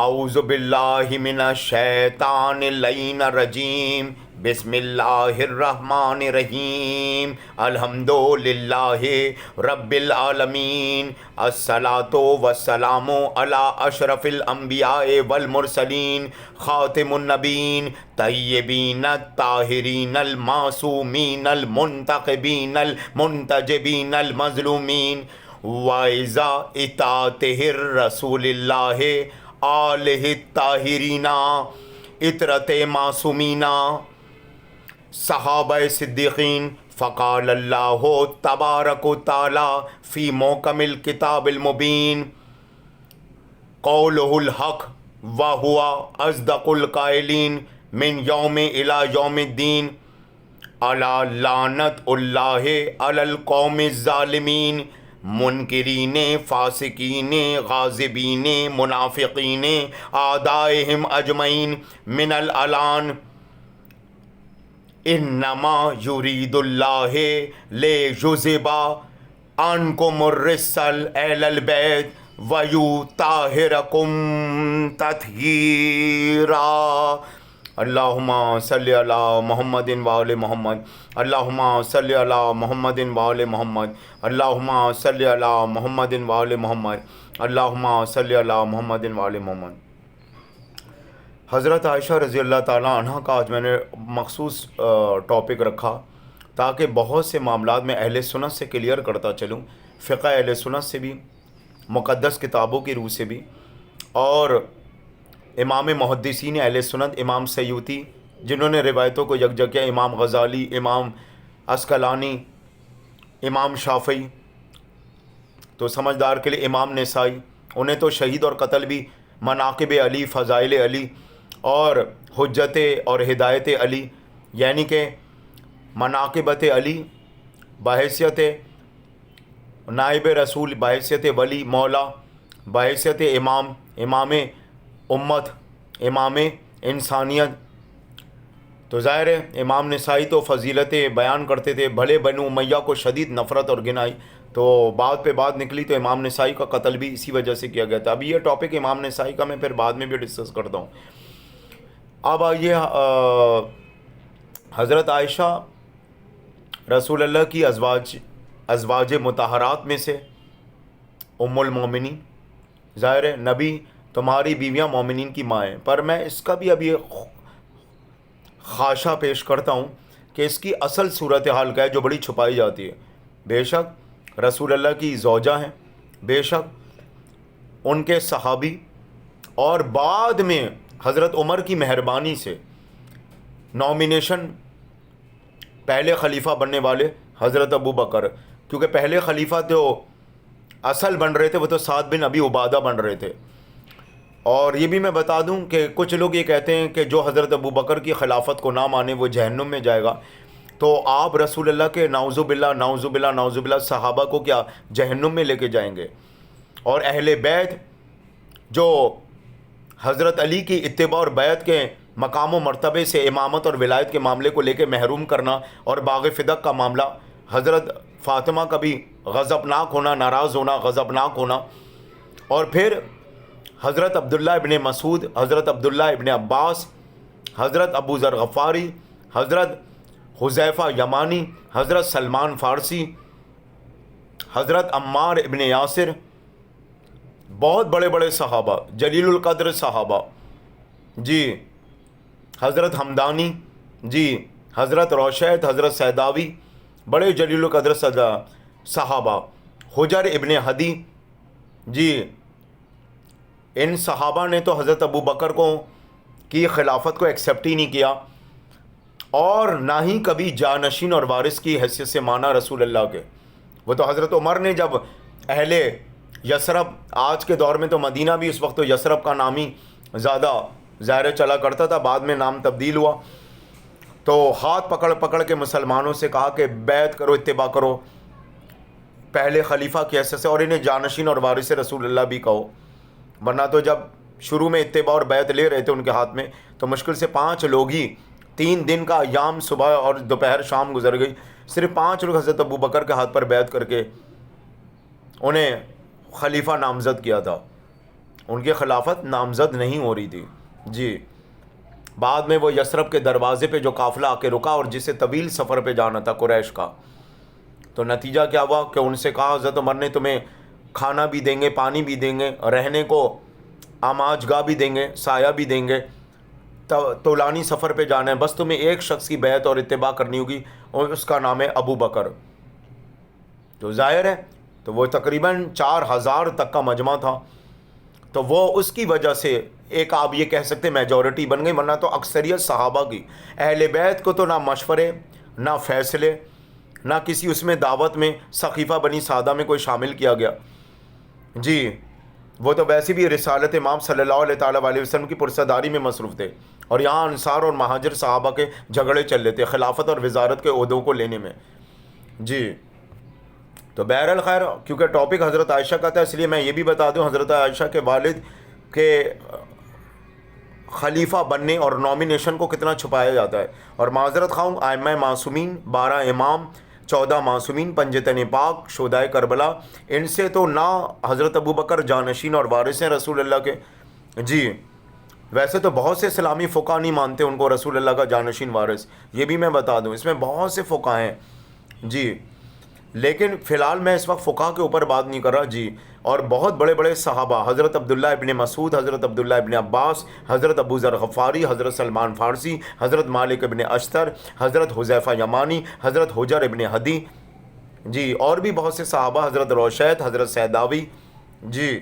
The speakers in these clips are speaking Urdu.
اعوذ باللہ من الشیطان اللعین الرجیم، بسم اللہ الرحمن الرحیم، الحمد للہ رب العالمین، الصلاۃ والسلام علی اشرف الانبیاء والمرسلین، خاتم النبیین، طیبین الطاہرین المعصومین المنتخبین المنتجبین المظلومین، وَإِذَا اطاعتہ الرسول اللہ آلہ الطاہرین اطرت معصومین صحابہ صدیقین، فقال اللہ تبارک و تعالی فی محکم الکتاب المبین، قولہ الحق وہو اصدق القائلین، من یوم الی یوم الدین، الا لعنت اللہ علی القوم الظالمین، منکرین، فاسقین، غاضبین، منافقین، اعدائہم اجمعین، من الالان، انما یرید اللہ لیذہب عنکم الرجس اہل البیت ویطہرکم تطہیرا۔ اللہم صلی علی محمد وآل محمد، اللہم صلی علی محمد وآل محمد، اللہم صلی علی محمد وآل محمد، اللہم صلی علی محمد وآل محمد۔ حضرت عائشہ رضی اللہ تعالیٰ عنہ کا آج میں نے مخصوص ٹاپک رکھا تاکہ بہت سے معاملات میں اہل سنت سے کلیئر کرتا چلوں، فقہ اہل سنت سے بھی، مقدس کتابوں کی روح سے بھی، اور امام محدثین اہل سنت، امام سیوطی جنہوں نے روایتوں کو یکجا کیا، امام غزالی، امام عسقلانی، امام شافعی، تو سمجھدار کے لیے امام نسائی، انہیں تو شہید اور قتل بھی، مناقب علی، فضائل علی اور حجت اور ہدایت علی، یعنی کہ مناقبت علی بحیثیت نائب رسول، بحیثیت ولی مولا، بحیثیت امام، امام امت، امام انسانیت۔ تو ظاہر ہے امام نسائی تو فضیلتیں بیان کرتے تھے، بھلے بنو امیہ کو شدید نفرت اور گھن آئی تو بات پہ بات نکلی تو امام نسائی کا قتل بھی اسی وجہ سے کیا گیا تھا۔ اب یہ ٹاپک امام نسائی کا میں پھر بعد میں بھی ڈسکس کرتا ہوں۔ اب آئیے حضرت عائشہ رسول اللہ کی ازواج مطہرات میں سے ام المومنین، ظاہر ہے نبی تمہاری بیویاں مومنین کی ماں ہیں، پر میں اس کا بھی اب یہ خاشہ پیش کرتا ہوں کہ اس کی اصل صورتحال کیا ہے جو بڑی چھپائی جاتی ہے۔ بے شک رسول اللہ کی زوجہ ہیں، بے شک ان کے صحابی، اور بعد میں حضرت عمر کی مہربانی سے نامینیشن پہلے خلیفہ بننے والے حضرت ابو بکر، کیونکہ پہلے خلیفہ جو اصل بن رہے تھے وہ تو سعد بن ابی عبادہ بن رہے تھے۔ اور یہ بھی میں بتا دوں کہ کچھ لوگ یہ کہتے ہیں کہ جو حضرت ابو بکر کی خلافت کو نہ مانے وہ جہنم میں جائے گا، تو آپ رسول اللہ کے نعوذ باللہ نعوذ باللہ نعوذ باللہ صحابہ کو کیا جہنم میں لے کے جائیں گے؟ اور اہل بیت جو حضرت علی کی اتباع اور بیعت کے مقام و مرتبے سے امامت اور ولایت کے معاملے کو لے کے محروم کرنا، اور باغ فدق کا معاملہ، حضرت فاطمہ کا بھی غضبناک ہونا، ناراض ہونا، غضبناک ہونا، اور پھر حضرت عبداللہ ابن مسعود، حضرت عبداللہ ابن عباس، حضرت ابو ذر غفاری، حضرت حذیفہ یمانی، حضرت سلمان فارسی، حضرت عمار ابن یاسر، بہت بڑے بڑے صحابہ، جلیل القدر صحابہ، جی حضرت حمدانی، جی حضرت روشید، حضرت سیداوی، بڑے جلیل القدر صحابہ، حجر ابن ہدی، جی ان صحابہ نے تو حضرت ابو بکر کی خلافت کو ایکسیپٹ ہی نہیں کیا، اور نہ ہی کبھی جانشین اور وارث کی حیثیت سے مانا رسول اللہ کے۔ وہ تو حضرت عمر نے جب اہل یثرب، آج کے دور میں تو مدینہ بھی، اس وقت تو یثرب کا نام ہی زیادہ ظاہر چلا کرتا تھا، بعد میں نام تبدیل ہوا، تو ہاتھ پکڑ پکڑ کے مسلمانوں سے کہا کہ بیعت کرو، اتباع کرو پہلے خلیفہ کی حیثیت سے، اور انہیں جانشین اور وارث رسول اللہ بھی کہو، ورنہ تو جب شروع میں اتباع اور بیعت لے رہے تھے ان کے ہاتھ میں تو مشکل سے 5 لوگ ہی، 3 دن کا ایام، صبح اور دوپہر شام گزر گئی، صرف 5 لوگ حضرت ابو بکر کے ہاتھ پر بیعت کر کے انہیں خلیفہ نامزد کیا تھا۔ ان کی خلافت نامزد نہیں ہو رہی تھی. جی بعد میں وہ یثرب کے دروازے پہ جو قافلہ آ کے رکا اور جسے طویل سفر پہ جانا تھا قریش کا, تو نتیجہ کیا ہوا کہ ان سے کہا حضرت عمر نے تمہیں کھانا بھی دیں گے, پانی بھی دیں گے, رہنے کو آماج گاہ بھی دیں گے, سایہ بھی دیں گے, طولانی سفر پہ جانا ہے, بس تمہیں ایک شخص کی بیعت اور اتباع کرنی ہوگی اور اس کا نام ہے ابو بکر. تو ظاہر ہے تو وہ تقریباً 4000 تک کا مجمع تھا, تو وہ اس کی وجہ سے ایک آپ یہ کہہ سکتے میجورٹی بن گئی, ورنہ تو اکثریت صحابہ کی اہل بیت کو تو نہ مشورے نہ فیصلے نہ کسی اس میں دعوت میں سقیفہ بنی سعدہ میں کوئی شامل کیا گیا. جی وہ تو ویسے بھی رسالت امام صلی اللہ علیہ تعالیٰ علیہ وسلم کی پرسداری میں مصروف تھے, اور یہاں انصار اور مہاجر صحابہ کے جھگڑے چل رہے تھے خلافت اور وزارت کے عہدوں کو لینے میں. جی تو بہرحال خیر, کیونکہ ٹاپک حضرت عائشہ کا تھا اس لیے میں یہ بھی بتا دوں حضرت عائشہ کے والد کے خلیفہ بننے اور نامینیشن کو کتنا چھپایا جاتا ہے. اور معذرت خواہوں, ائمہ معصومین 12 امام 14 معصومین پنجتن پاک شہدائے کربلا, ان سے تو نہ حضرت ابو بکر جانشین اور وارث ہیں رسول اللہ کے. جی ویسے تو بہت سے اسلامی فقہ نہیں مانتے ان کو رسول اللہ کا جانشین وارث, یہ بھی میں بتا دوں, اس میں بہت سے فقہ ہیں. جی لیکن فی الحال میں اس وقت فقہ کے اوپر بات نہیں کر رہا. جی اور بہت بڑے بڑے صحابہ حضرت عبداللہ ابن مسعود, حضرت عبداللہ ابن عباس, حضرت ابو ذر غفاری, حضرت سلمان فارسی, حضرت مالک ابن اشتر, حضرت حذیفہ یمانی, حضرت حجر ابن ہدی. جی اور بھی بہت سے صحابہ, حضرت روشید, حضرت سیداوی. جی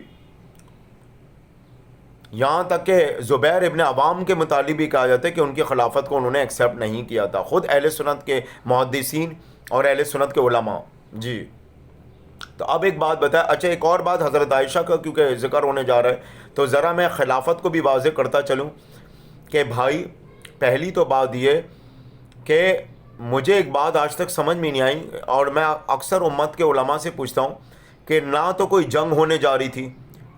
یہاں تک کہ زبیر ابن عوام کے متعلق بھی کہا جاتا ہے کہ ان کی خلافت کو انہوں نے ایکسیپٹ نہیں کیا تھا, خود اہل سنت کے محدثین اور اہل سنت کے علماء. جی تو اب ایک بات بتائیں, اچھا ایک اور بات حضرت عائشہ کا کیونکہ ذکر ہونے جا رہا ہے, تو ذرا میں خلافت کو بھی واضح کرتا چلوں کہ بھائی پہلی تو بات یہ کہ مجھے ایک بات آج تک سمجھ میں نہیں آئی, اور میں اکثر امت کے علماء سے پوچھتا ہوں کہ نہ تو کوئی جنگ ہونے جا رہی تھی,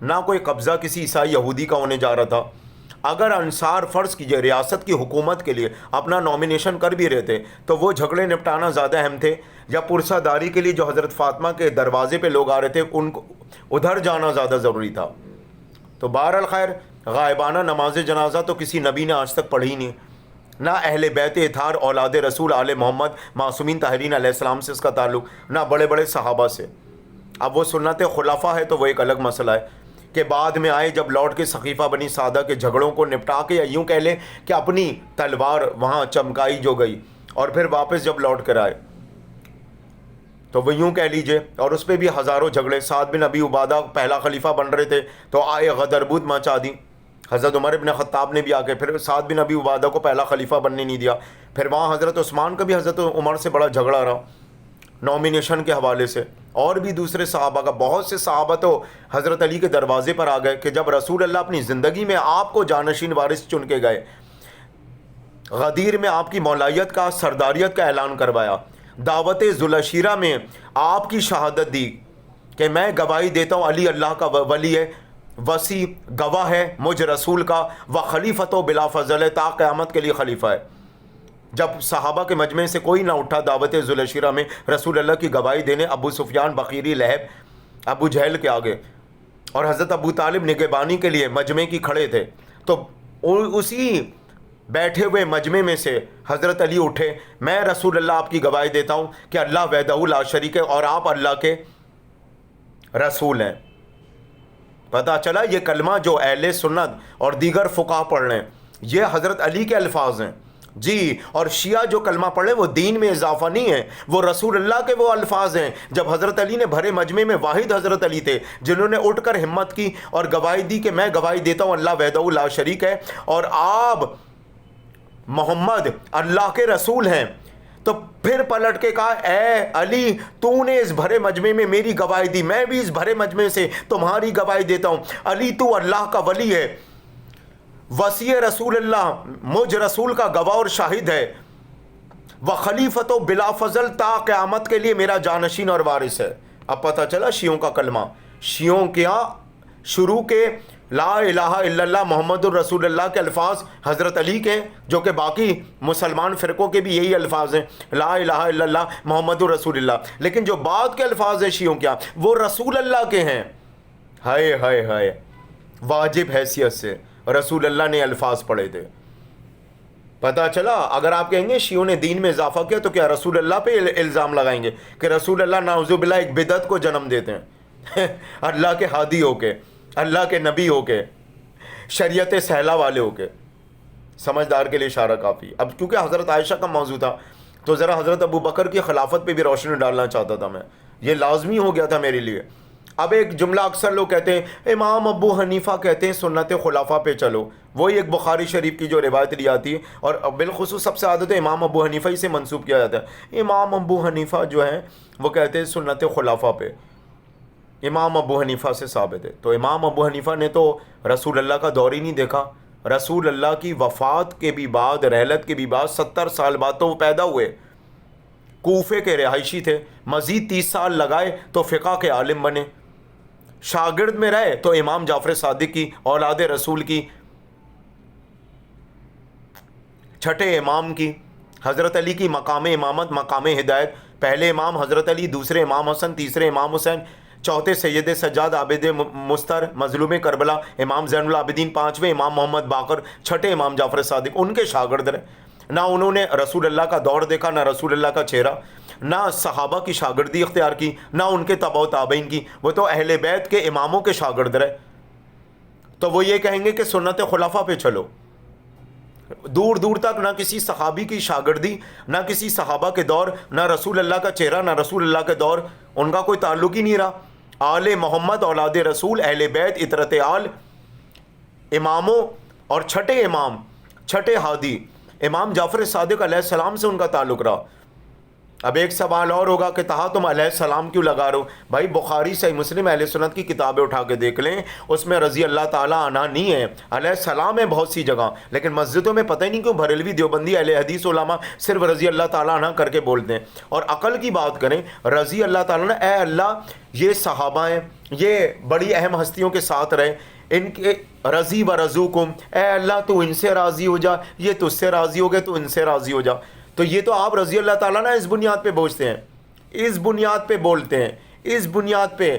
نہ کوئی قبضہ کسی عیسائی یہودی کا ہونے جا رہا تھا. اگر انصار فرض کیجئے ریاست کی حکومت کے لیے اپنا نامینیشن کر بھی رہے تھے تو وہ جھگڑے نپٹانا زیادہ اہم تھے, یا پرسہ داری کے لیے جو حضرت فاطمہ کے دروازے پہ لوگ آ رہے تھے ان کو ادھر جانا زیادہ ضروری تھا. تو بہرحال خیر غائبانہ نماز جنازہ تو کسی نبی نے آج تک پڑھی نہیں, نہ اہل بیت اطہار اولاد رسول آل محمد معصومین طاہرین علیہ السلام سے اس کا تعلق, نہ بڑے بڑے صحابہ سے. اب وہ سنت خلفاء ہے تو وہ ایک الگ مسئلہ ہے کہ بعد میں آئے جب لوٹ کے سقیفہ بنی سعدہ کے جھگڑوں کو نپٹا کے, یا یوں کہہ لیں کہ اپنی تلوار وہاں چمکائی جو گئی اور پھر واپس جب لوٹ کر آئے تو وہ یوں کہہ لیجئے, اور اس پہ بھی ہزاروں جھگڑے. سعد بن ابی عبادہ پہلا خلیفہ بن رہے تھے تو آئے غدر بود مچا دی, حضرت عمر ابن خطاب نے بھی آ کے پھر سعد بن ابی عبادہ کو پہلا خلیفہ بننے نہیں دیا. پھر وہاں حضرت عثمان کا بھی حضرت عمر سے بڑا جھگڑا رہا نامینیشن کے حوالے سے, اور بھی دوسرے صحابہ کا. بہت سے صحابہ تو حضرت علی کے دروازے پر آ گئے کہ جب رسول اللہ اپنی زندگی میں آپ کو جانشین وارث چن کے گئے, غدیر میں آپ کی مولائیت کا سرداریت کا اعلان کروایا, دعوت ذوالعشیرہ میں آپ کی شہادت دی کہ میں گواہی دیتا ہوں علی اللہ کا ولی ہے, وسیع گواہ ہے مجھ رسول کا, و خلیفۃ و بلا فضل ہے, تا قیامت کے لیے خلیفہ ہے. جب صحابہ کے مجمع سے کوئی نہ اٹھا دعوت ذوالعشیرہ میں رسول اللہ کی گواہی دینے, ابو سفیان بخیری لہب ابو جہل کے آگے, اور حضرت ابو طالب نگہبانی کے لیے مجمع کی کھڑے تھے, تو اسی بیٹھے ہوئے مجمع میں سے حضرت علی اٹھے, میں رسول اللہ آپ کی گواہی دیتا ہوں کہ اللہ وحدہ لا شریک ہے اور آپ اللہ کے رسول ہیں. پتہ چلا یہ کلمہ جو اہل سنت اور دیگر فقہ پڑھ رہے ہیں یہ حضرت علی کے الفاظ ہیں. جی اور شیعہ جو کلمہ پڑھے وہ دین میں اضافہ نہیں ہے, وہ رسول اللہ کے وہ الفاظ ہیں. جب حضرت علی نے بھرے مجمع میں واحد حضرت علی تھے جنہوں نے اٹھ کر ہمت کی اور گواہی دی کہ میں گواہی دیتا ہوں اللہ وحدہ لا شریک ہے اور آپ محمد اللہ کے رسول ہیں, تو پھر پلٹ کے کہا اے علی تو نے اس بھرے مجمع میں میری گواہی دی, میں بھی اس بھرے مجمع سے تمہاری گواہی دیتا ہوں. علی تو اللہ کا ولی ہے, وسیع رسول اللہ مجھ رسول کا گواہ اور شاہد ہے, و خلیفۃ و بلا فضل تا قیامت کے لیے میرا جانشین اور وارث ہے. اب پتہ چلا شیعوں کا کلمہ, شیعوں کے یہاں شروع کے لا الہ الا اللہ محمد الرسول اللہ کے الفاظ حضرت علی کے, جو کہ باقی مسلمان فرقوں کے بھی یہی الفاظ ہیں لا الہ الا اللہ محمد الرسول اللہ, لیکن جو بعد کے الفاظ ہیں شیعوں کیا وہ رسول اللہ کے ہیں. ہائے ہائے ہائے, واجب حیثیت سے رسول اللہ نے الفاظ پڑھے تھے. پتہ چلا اگر آپ کہیں گے شیعوں نے دین میں اضافہ کیا تو کیا رسول اللہ پہ الزام لگائیں گے کہ رسول اللہ نعوذ باللہ ایک بدعت کو جنم دیتے ہیں اللہ کے ہادی ہو کے, اللہ کے نبی ہو کے, شریعت سہلا والے ہو کے. سمجھدار کے لیے اشارہ کافی. اب کیونکہ حضرت عائشہ کا موضوع تھا تو ذرا حضرت ابو بکر کی خلافت پہ بھی روشنی ڈالنا چاہتا تھا میں, یہ لازمی ہو گیا تھا میرے لیے. اب ایک جملہ اکثر لوگ کہتے ہیں امام ابو حنیفہ کہتے ہیں سنت خلافہ پہ چلو, وہی ایک بخاری شریف کی جو روایت لی آتی ہے, اور بالخصوص سب سے عادت ہے امام ابو حنیفہ ہی سے منسوب کیا جاتا ہے. امام ابو حنیفہ جو ہیں وہ کہتے ہیں سنت خلافہ پہ, امام ابو حنیفہ سے ثابت ہے. تو امام ابو حنیفہ نے تو رسول اللہ کا دور ہی نہیں دیکھا. رسول اللہ کی وفات کے بھی بعد, رحلت کے بھی بعد 70 سال بعد تو وہ پیدا ہوئے. کوفے کے رہائشی تھے, مزید 30 سال لگائے تو فقہ کے عالم بنے. شاگرد میں رہے تو امام جعفر صادق کی, اولاد رسول کی, چھٹے امام کی, حضرت علی کی مقام امامت, مقام ہدایت, پہلے امام حضرت علی, دوسرے امام حسن, تیسرے امام حسین, چوتھے سید سجاد عابد مستر مظلوم کربلا امام زین العابدین, پانچویں امام محمد باقر, چھٹے امام جعفر صادق. ان کے شاگرد رہے. نہ انہوں نے رسول اللہ کا دور دیکھا, نہ رسول اللہ کا چہرہ, نہ صحابہ کی شاگردی اختیار کی, نہ ان کے تبع و تابعین کی. وہ تو اہل بیت کے اماموں کے شاگرد رہے. تو وہ یہ کہیں گے کہ سنت خلافہ پہ چلو. دور دور تک نہ کسی صحابی کی شاگردی, نہ کسی صحابہ کے دور, نہ رسول اللہ کا چہرہ, نہ رسول اللہ کے دور, ان کا کوئی تعلق ہی نہیں رہا. آل محمد, اولاد رسول, اہل بیت, اطرت آل, اماموں, اور چھٹے امام, چھٹے ہادی امام جعفر صادق علیہ السلام سے ان کا تعلق رہا. اب ایک سوال اور ہوگا کہ تہا تم علیہ السلام کیوں لگا رہے ہو؟ بھائی بخاری صحیح مسلم اہل سنت کی کتابیں اٹھا کے دیکھ لیں, اس میں رضی اللہ تعالیٰ عنہ نہیں ہے, علیہ السلام ہے بہت سی جگہ, لیکن مسجدوں میں پتہ ہی نہیں کیوں بریلوی دیوبندی اہل حدیث علماء صرف رضی اللہ تعالیٰ عنہ کر کے بولتے ہیں. اور عقل کی بات کریں, رضی اللہ تعالیٰ عنہ, اے اللہ یہ صحابہ ہیں, یہ بڑی اہم ہستیوں کے ساتھ رہے, ان کے رضی و رضوکم, اے اللہ تو ان سے راضی ہو جا, یہ تجھ سے راضی ہو گئے تو ان سے راضی ہو جا. تو یہ تو آپ رضی اللہ تعالیٰ نا اس بنیاد پہ بوجھتے ہیں, اس بنیاد پہ بولتے ہیں, اس بنیاد پہ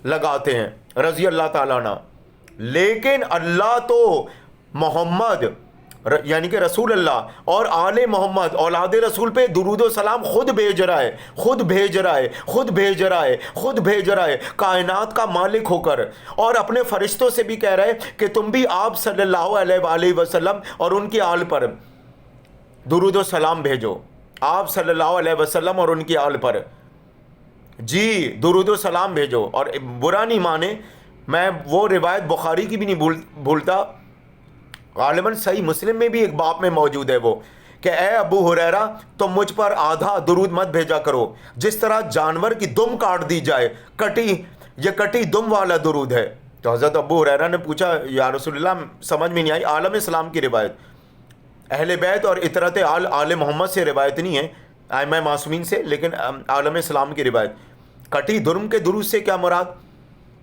لگاتے ہیں رضی اللہ تعالیٰ نا. لیکن اللہ تو محمد یعنی کہ رسول اللہ اور آل محمد اولاد رسول پہ درود و سلام خود بھیج رہا ہے, خود بھیج رہا ہے, خود بھیج رہا ہے, خود بھیج رہا ہے, کائنات کا مالک ہو کر, اور اپنے فرشتوں سے بھی کہہ رہا ہے کہ تم بھی آپ صلی اللہ علیہ وآلہ وسلم اور ان کی آل پر درود و سلام بھیجو. آپ صلی اللہ علیہ وسلم اور ان کی آل پر جی درود و سلام بھیجو. اور برا نہیں مانے, میں وہ روایت بخاری کی بھی نہیں بھولتا, غالباً صحیح مسلم میں بھی ایک باب میں موجود ہے وہ, کہ اے ابو ہریرہ تم مجھ پر آدھا درود مت بھیجا کرو, جس طرح جانور کی دم کاٹ دی جائے, یہ کٹی دم والا درود ہے. تو حضرت ابو ہریرہ نے پوچھا یا رسول اللہ, سمجھ میں نہیں آئی. عالم اسلام کی روایت, اہل بیت اور اطرت آل محمد سے روایت نہیں ہے, ائمہ معصومین سے, لیکن عالم اسلام کی روایت. کٹی دم کے درود سے کیا مراد؟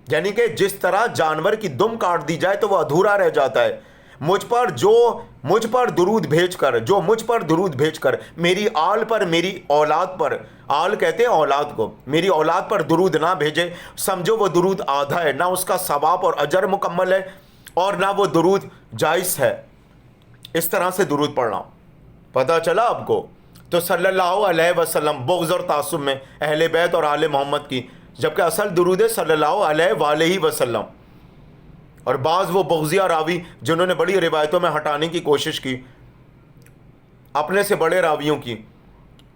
یعنی کہ جس طرح جانور کی دم کاٹ دی جائے تو وہ ادھورا رہ جاتا ہے. مجھ پر درود بھیج کر میری آل پر, میری اولاد پر, آل کہتے ہیں اولاد کو, میری اولاد پر درود نہ بھیجے, سمجھو وہ درود آدھا ہے, نہ اس کا ثواب اور اجر مکمل ہے, اور نہ وہ درود جائز ہے. اس طرح سے درود پڑھنا. پتہ چلا آپ کو؟ تو صلی اللہ علیہ وسلم بغض اور تعصب میں اہل بیت اور آل محمد کی, جبکہ اصل درود ہے صلی اللہ علیہ وآلہ وسلم. اور بعض وہ بغضیہ راوی جنہوں نے بڑی روایتوں میں ہٹانے کی کوشش کی, اپنے سے بڑے راویوں کی,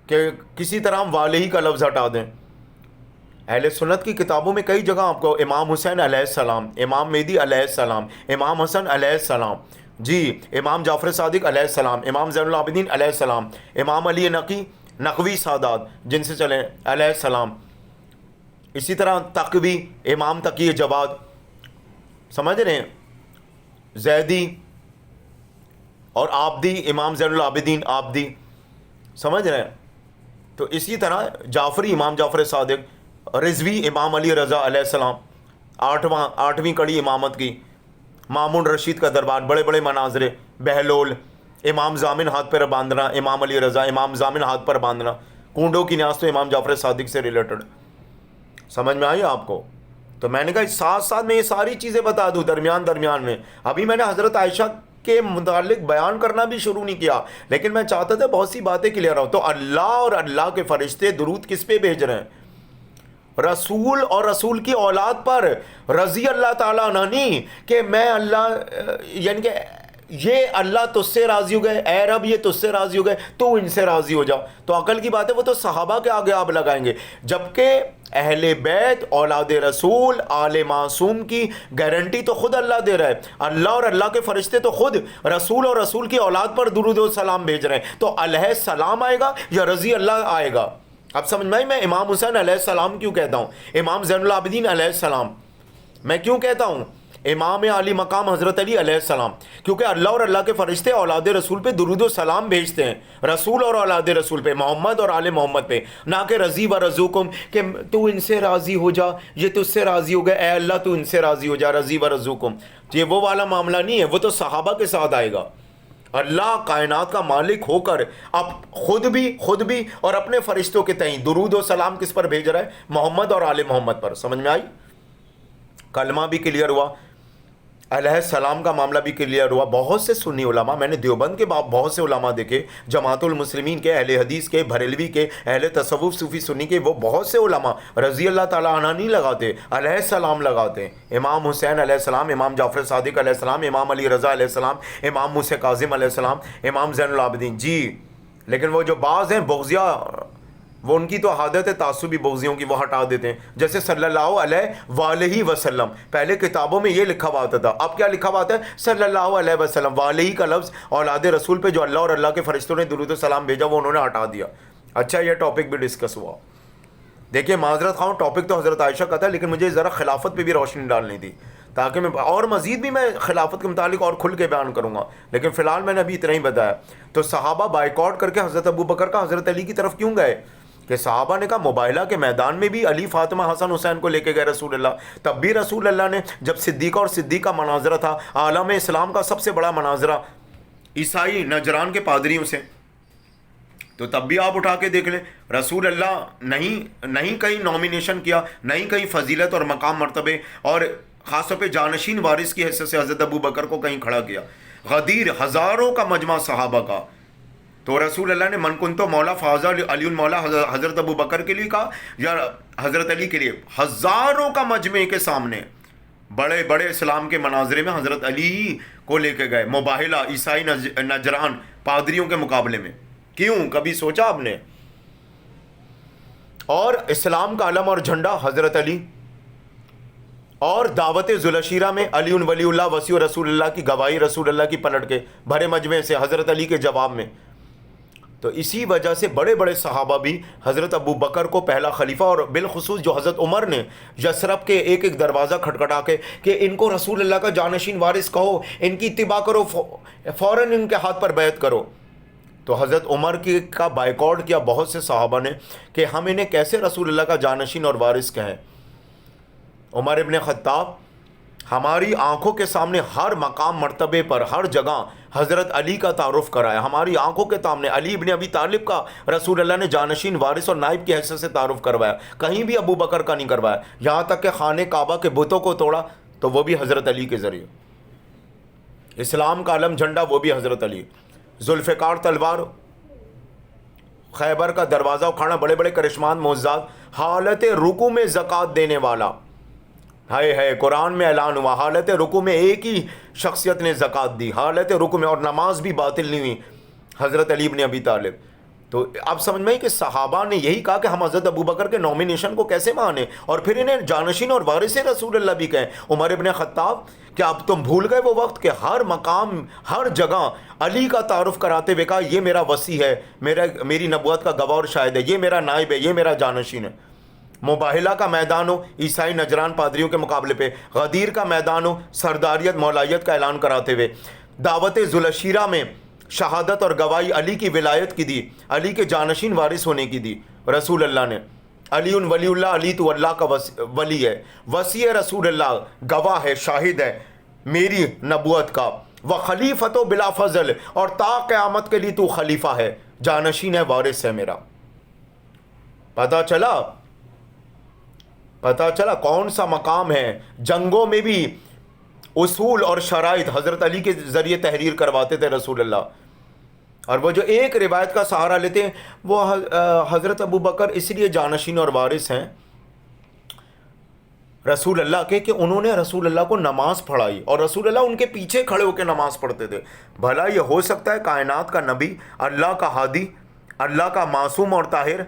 کہ کسی طرح ہم والہ کا لفظ ہٹا دیں. اہل سنت کی کتابوں میں کئی جگہ آپ کو امام حسین علیہ السلام, امام مہدی علیہ السلام, امام حسن علیہ السلام, جی امام جعفر صادق علیہ السلام, امام زین العابدین علیہ السلام, امام علی نقوی سادات جن سے چلیں علیہ السلام, اسی طرح تقوی امام تقی جواد, سمجھ رہے ہیں, زیدی اور آبدی امام زین العابدین آبدی, سمجھ رہے ہیں. تو اسی طرح جعفری امام جعفر صادق, رضوی امام علی رضا علیہ السلام, آٹھویں کڑی امامت کی, مامون رشید کا دربار, بڑے بڑے مناظرے, بہلول, امام ضامن ہاتھ پر باندھنا, امام علی رضا امام ضامن ہاتھ پر باندھنا, کنڈوں کی نیاز تو امام جعفر صادق سے ریلیٹڈ. سمجھ میں آئی آپ کو؟ تو میں نے کہا ساتھ ساتھ میں یہ ساری چیزیں بتا دوں درمیان میں. ابھی میں نے حضرت عائشہ کے متعلق بیان کرنا بھی شروع نہیں کیا، لیکن میں چاہتا تھا بہت سی باتیں کلیئر ہوں. تو اللہ اور اللہ کے فرشتے درود کس پہ بھیج رہے ہیں؟ رسول اور رسول کی اولاد پر. رضی اللہ تعالیٰ عنہ نہیں کہ میں اللہ، یعنی کہ یہ اللہ تجھ سے راضی ہو گئے، اے رب یہ تجھ سے راضی ہو گئے تو ان سے راضی ہو جا. تو عقل کی بات ہے، وہ تو صحابہ کے آگے آپ لگائیں گے، جبکہ اہل بیت اولاد رسول آل معصوم کی گارنٹی تو خود اللہ دے رہا ہے. اللہ اور اللہ کے فرشتے تو خود رسول اور رسول کی اولاد پر درود و سلام بھیج رہے ہیں. تو علیہ السلام آئے گا یا رضی اللہ آئے گا؟ اب سمجھ میں میں امام حسین علیہ السلام کیوں کہتا ہوں، امام زین العابدین علیہ السلام میں کیوں کہتا ہوں، امام علی مقام حضرت علی علیہ السلام؟ کیونکہ اللہ اور اللہ کے فرشتے اولاد رسول پہ درود و سلام بھیجتے ہیں، رسول اور اولاد رسول پہ، محمد اور آل محمد پہ، نہ کہ رضی و رضوکم کہ تو ان سے راضی ہو جا، یہ تجھ سے راضی ہو گئے، اے اللہ تو ان سے راضی ہو جا، رضی و رضوکم. یہ وہ والا معاملہ نہیں ہے، وہ تو صحابہ کے ساتھ آئے گا. اللہ کائنات کا مالک ہو کر اب خود بھی اور اپنے فرشتوں کے تئیں درود و سلام کس پر بھیج رہا ہے؟ محمد اور آل محمد پر. سمجھ میں آئی؟ کلمہ بھی کلیئر ہوا، علیہ السلام کا معاملہ بھی کلیئر ہوا. بہت سے سنی علماء، میں نے دیوبند کے بہت سے علماء دیکھے، جماعت المسلمین کے، اہل حدیث کے، بریلوی کے، اہل تصوف صوفی سنی کے، وہ بہت سے علماء رضی اللہ تعالیٰ عنہ نہیں لگاتے، علیہ السلام لگاتے ہیں. امام حسین علیہ السلام، امام جعفر صادق علیہ السلام، امام علی رضا علیہ السلام، امام موسیٰ کاظم علیہ السلام، امام زین العابدین. جی لیکن وہ جو بعض ہیں بغضیہ، وہ ان کی تو عادت ہے تعصبی بغضیوں کی، وہ ہٹا دیتے ہیں. جیسے صلی اللہ علیہ وآلہ وسلم، پہلے کتابوں میں یہ لکھا ہوا آتا تھا، اب کیا لکھا ہوا آتا ہے؟ صلی اللہ علیہ وسلم. والہ کا لفظ اولاد رسول پہ جو اللہ اور اللہ کے فرشتوں نے درود و سلام بھیجا وہ انہوں نے ہٹا دیا. اچھا یہ ٹاپک بھی ڈسکس ہوا. دیکھیے معذرت خواہ، ٹاپک تو حضرت عائشہ کا تھا، لیکن مجھے ذرا خلافت پہ بھی روشنی ڈالنی تھی تاکہ میں اور مزید بھی میں خلافت کے متعلق اور کھل کے بیان کروں گا، لیکن فی الحال میں نے ابھی اتنا ہی بتایا. تو صحابہ بائیکاٹ کر کے حضرت ابو بکر کا حضرت علی کی طرف کیوں گئے؟ کہ صحابہ نے کہا مباہلہ کے میدان میں بھی علی فاطمہ حسن حسین کو لے کے گئے رسول اللہ. تب بھی رسول اللہ نے جب صدیقہ اور صدیق کا مناظرہ تھا، عالم اسلام کا سب سے بڑا مناظرہ عیسائی نجران کے پادریوں سے، تو تب بھی آپ اٹھا کے دیکھ لیں، رسول اللہ نہیں کہیں نامینیشن کیا، نہیں کہیں فضیلت اور مقام مرتبے اور خاص طور پہ جانشین وارث کی حیثیت سے حضرت ابو بکر کو کہیں کھڑا کیا. غدیر ہزاروں کا مجمع صحابہ کا، تو رسول اللہ نے من کنتو مولا فاضا علی المولا حضرت ابو بکر کے لیے کہا یا حضرت علی کے لیے؟ ہزاروں کا مجمع کے سامنے بڑے بڑے اسلام کے مناظرے میں حضرت علی کو لے کے گئے، مباہلہ عیسائی نجران پادریوں کے مقابلے میں. کیوں؟ کبھی سوچا آپ نے؟ اور اسلام کا علم اور جھنڈا حضرت علی، اور دعوت ذوالعشیرہ میں علی ولی اللہ وصی رسول اللہ کی گواہی رسول اللہ کی پلٹ کے بھرے مجمع سے حضرت علی کے جواب میں. تو اسی وجہ سے بڑے بڑے صحابہ بھی حضرت ابو بکر کو پہلا خلیفہ، اور بالخصوص جو حضرت عمر نے یثرب کے ایک ایک دروازہ کھٹکھٹا کے کہ ان کو رسول اللہ کا جانشین وارث کہو، ان کی اتباع کرو، فوراً ان کے ہاتھ پر بیعت کرو. تو حضرت عمر کا بائیکاٹ کیا بہت سے صحابہ نے کہ ہم انہیں کیسے رسول اللہ کا جانشین اور وارث کہیں. عمر ابن خطاب ہماری آنکھوں کے سامنے ہر مقام مرتبے پر ہر جگہ حضرت علی کا تعارف کرایا، ہماری آنکھوں کے سامنے علی ابن ابی طالب کا رسول اللہ نے جانشین وارث اور نائب کی حیثیت سے تعارف کروایا، کہیں بھی ابو بکر کا نہیں کروایا. یہاں تک کہ خانہ کعبہ کے بتوں کو توڑا تو وہ بھی حضرت علی کے ذریعے. اسلام کا علم جھنڈا وہ بھی حضرت علی. ذوالفقار تلوار، خیبر کا دروازہ اکھاڑنا، بڑے بڑے کرشمات معجزات، حالت رکوع میں زکوٰۃ دینے والا، ہے قرآن میں اعلان ہوا حالت رکوع میں ایک ہی شخصیت نے زکوٰۃ دی، حالت رکوع میں، اور نماز بھی باطل نہیں ہوئی، حضرت علی بن ابی طالب. تو اب سمجھ میں کہ صحابہ نے یہی کہا کہ ہم حضرت ابو بکر کے نامینیشن کو کیسے مانیں اور پھر انہیں جانشین اور وارث رسول اللہ بھی کہیں. عمر ابن خطاب کہ اب تم بھول گئے وہ وقت کہ ہر مقام ہر جگہ علی کا تعارف کراتے ہوئے کہا یہ میرا وصی ہے، میری نبوت کا گواہ اور شاہد ہے، یہ میرا نائب ہے، یہ میرا جانشین ہے. مباہلہ کا میدان ہو عیسائی نجران پادریوں کے مقابلے پہ، غدیر کا میدان ہو سرداریت مولایت کا اعلان کراتے ہوئے، دعوت ذوالعشیرہ میں شہادت اور گواہی علی کی ولایت کی دی، علی کے جانشین وارث ہونے کی دی رسول اللہ نے. علی ولی اللہ، علی تو اللہ کا ولی ہے، وصی رسول اللہ، گواہ ہے، شاہد ہے میری نبوت کا. وخلیفۃ بلا فضل، اور تا قیامت کے لیے تو خلیفہ ہے، جانشین ہے، وارث ہے میرا. پتہ چلا پتہ چلا کون سا مقام ہے. جنگوں میں بھی اصول اور شرائط حضرت علی کے ذریعے تحریر کرواتے تھے رسول اللہ. اور وہ جو ایک روایت کا سہارا لیتے ہیں وہ حضرت ابو بکر اس لیے جانشین اور وارث ہیں رسول اللہ کے کہ انہوں نے رسول اللہ کو نماز پڑھائی اور رسول اللہ ان کے پیچھے کھڑے ہو کے نماز پڑھتے تھے. بھلا یہ ہو سکتا ہے کائنات کا نبی، اللہ کا ہادی، اللہ کا معصوم اور طاہر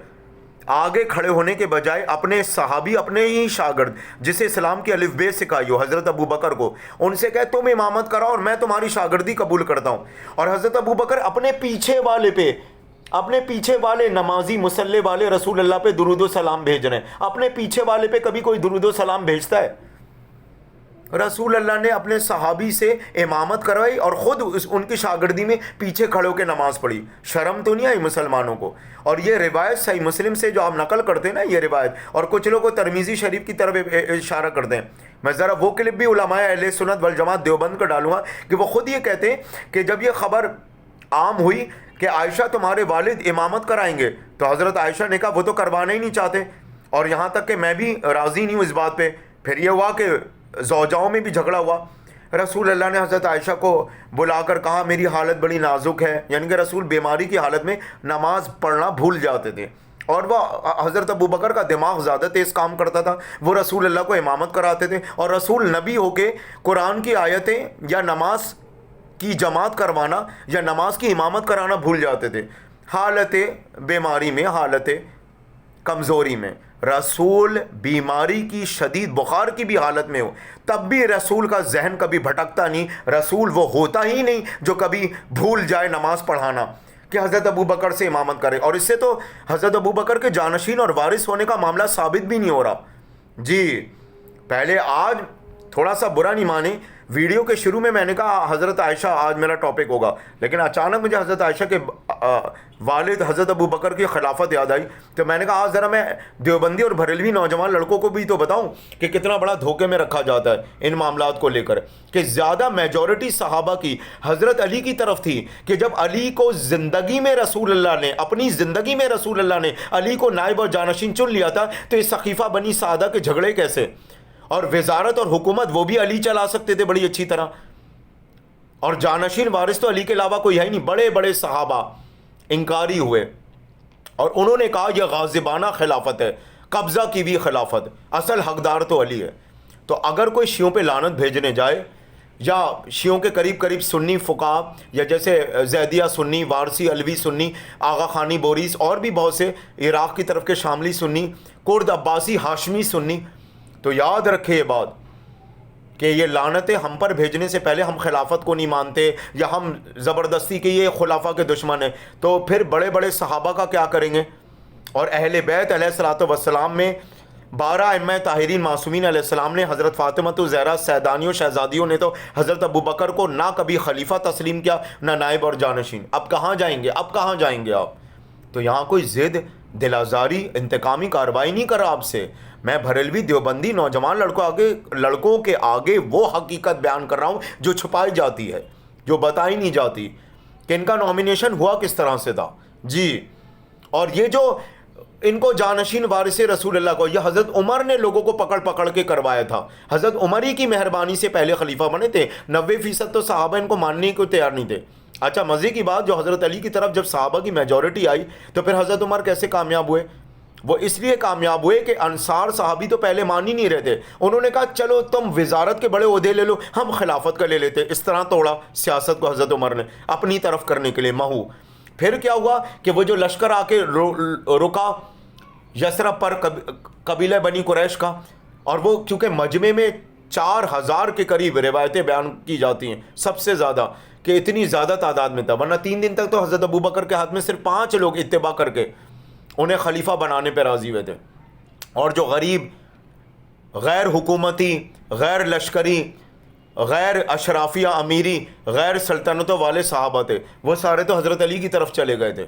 آگے کھڑے ہونے کے بجائے اپنے صحابی، اپنے ہی شاگرد جسے اسلام کی الف بے سکھائی ہو حضرت ابو بکر کو، ان سے کہے تم امامت کراؤ اور میں تمہاری شاگردی قبول کرتا ہوں. اور حضرت ابو بکر اپنے پیچھے والے نمازی مصلی والے رسول اللہ پہ درود و سلام بھیج رہے ہیں. اپنے پیچھے والے پہ کبھی کوئی درود و سلام بھیجتا ہے؟ رسول اللہ نے اپنے صحابی سے امامت کروائی اور خود ان کی شاگردی میں پیچھے کھڑے ہو کے نماز پڑھی. شرم تو نہیں آئی مسلمانوں کو؟ اور یہ روایت صحیح مسلم سے جو آپ نقل کرتے ہیں نا یہ روایت، اور کچھ لوگ کو ترمذی شریف کی طرف اشارہ کرتے ہیں. میں ذرا وہ کلپ بھی علماء اہل سنت والجماعت دیوبند کا ڈالوں گا کہ وہ خود یہ کہتے ہیں کہ جب یہ خبر عام ہوئی کہ عائشہ تمہارے والد امامت کرائیں گے تو حضرت عائشہ نے کہا وہ تو کروانا ہی نہیں چاہتے، اور یہاں تک کہ میں بھی راضی نہیں ہوں اس بات پہ. پھر یہ ہوا کہ زوجاؤں میں بھی جھگڑا ہوا. رسول اللہ نے حضرت عائشہ کو بلا کر کہا میری حالت بڑی نازک ہے، یعنی کہ رسول بیماری کی حالت میں نماز پڑھنا بھول جاتے تھے. اور وہ حضرت ابو بکر کا دماغ زیادہ تیز کام کرتا تھا، وہ رسول اللہ کو امامت کراتے تھے. اور رسول نبی ہو کے قرآن کی آیتیں یا نماز کی جماعت کروانا یا نماز کی امامت کرانا بھول جاتے تھے حالت بیماری میں، حالت کمزوری میں. رسول بیماری کی شدید بخار کی بھی حالت میں ہو تب بھی رسول کا ذہن کبھی بھٹکتا نہیں. رسول وہ ہوتا ہی نہیں جو کبھی بھول جائے نماز پڑھانا کہ حضرت ابو بکر سے امامت کرے. اور اس سے تو حضرت ابو بکر کے جانشین اور وارث ہونے کا معاملہ ثابت بھی نہیں ہو رہا. جی پہلے آج تھوڑا سا برا نہیں مانے، ویڈیو کے شروع میں میں نے کہا حضرت عائشہ آج میرا ٹاپک ہوگا، لیکن اچانک مجھے حضرت عائشہ کے والد حضرت ابو بکر کی خلافت یاد آئی تو میں نے کہا آج ذرا میں دیوبندی اور بریلوی نوجوان لڑکوں کو بھی تو بتاؤں کہ کتنا بڑا دھوکے میں رکھا جاتا ہے ان معاملات کو لے کر، کہ زیادہ میجورٹی صحابہ کی حضرت علی کی طرف تھی کہ جب علی کو زندگی میں رسول اللہ نے، اپنی زندگی میں رسول اللہ نے علی کو نائب اور جانشین چن لیا تھا تو اس سقیفہ بنی سعدہ کے جھگڑے کیسے؟ اور وزارت اور حکومت وہ بھی علی چلا سکتے تھے بڑی اچھی طرح، اور جانشین وارث تو علی کے علاوہ کوئی ہے ہی نہیں. بڑے بڑے صحابہ انکاری ہوئے اور انہوں نے کہا یہ غاضبانہ خلافت ہے، قبضہ کی بھی خلافت، اصل حقدار تو علی ہے. تو اگر کوئی شیعوں پہ لعنت بھیجنے جائے یا شیعوں کے قریب سنی فقہا یا جیسے زیدیہ سنی، وارسی علوی سنی، آغا خانی بوریس اور بھی بہت سے عراق کی طرف کے شاملی سنی، کرد عباسی ہاشمی سنی، تو یاد رکھے یہ بات کہ یہ لعنتیں ہم پر بھیجنے سے پہلے ہم خلافت کو نہیں مانتے یا ہم زبردستی کے یہ خلافہ کے دشمن ہیں، تو پھر بڑے بڑے صحابہ کا کیا کریں گے؟ اور اہل بیت علیہ الصلوۃ والسلام میں 12 ائمہ طاہرین معصومین علیہ السلام نے حضرت فاطمہ الزہرا سیدانیوں شہزادیوں نے تو حضرت ابو بکر کو نہ کبھی خلیفہ تسلیم کیا نہ نائب اور جانشین. اب کہاں جائیں گے؟ اب کہاں جائیں گے آپ؟ تو یہاں کوئی ضد، دل آزاری، انتقامی کارروائی نہیں کر رہا آپ سے. میں بریلوی دیوبندی نوجوان لڑکوں کے آگے وہ حقیقت بیان کر رہا ہوں جو چھپائی جاتی ہے، جو بتائی نہیں جاتی کہ ان کا نامینیشن ہوا کس طرح سے تھا. جی اور یہ جو ان کو جانشین وارث رسول اللہ کو، یہ حضرت عمر نے لوگوں کو پکڑ کے کروایا تھا. حضرت عمر ہی کی مہربانی سے پہلے خلیفہ بنے تھے. 90% تو صحابہ ان کو ماننے کو تیار نہیں تھے. اچھا مزے کی بات، جو حضرت علی کی طرف جب صحابہ کی میجورٹی آئی تو پھر حضرت عمر کیسے کامیاب ہوئے؟ وہ اس لیے کامیاب ہوئے کہ انصار صحابی تو پہلے مان ہی نہیں رہے تھے. انہوں نے کہا چلو تم وزارت کے بڑے عہدے لے لو، ہم خلافت کا لے لیتے. اس طرح توڑا سیاست کو حضرت عمر نے اپنی طرف کرنے کے لیے محو. پھر کیا ہوا کہ وہ جو لشکر آ کے رکا یثرب پر قبیلہ بنی قریش کا، اور وہ کیونکہ مجمع میں 4000 کے قریب روایتیں بیان کی جاتی ہیں سب سے زیادہ، کہ اتنی زیادہ تعداد میں تھا. ورنہ 3 دن تک تو حضرت ابو بکر کے ہاتھ میں صرف 5 لوگ اتباع کر کے انہیں خلیفہ بنانے پہ راضی ہوئے تھے. اور جو غریب، غیر حکومتی، غیر لشکری، غیر اشرافیہ امیری، غیر سلطنتوں والے صحابہ تھے وہ سارے تو حضرت علی کی طرف چلے گئے تھے.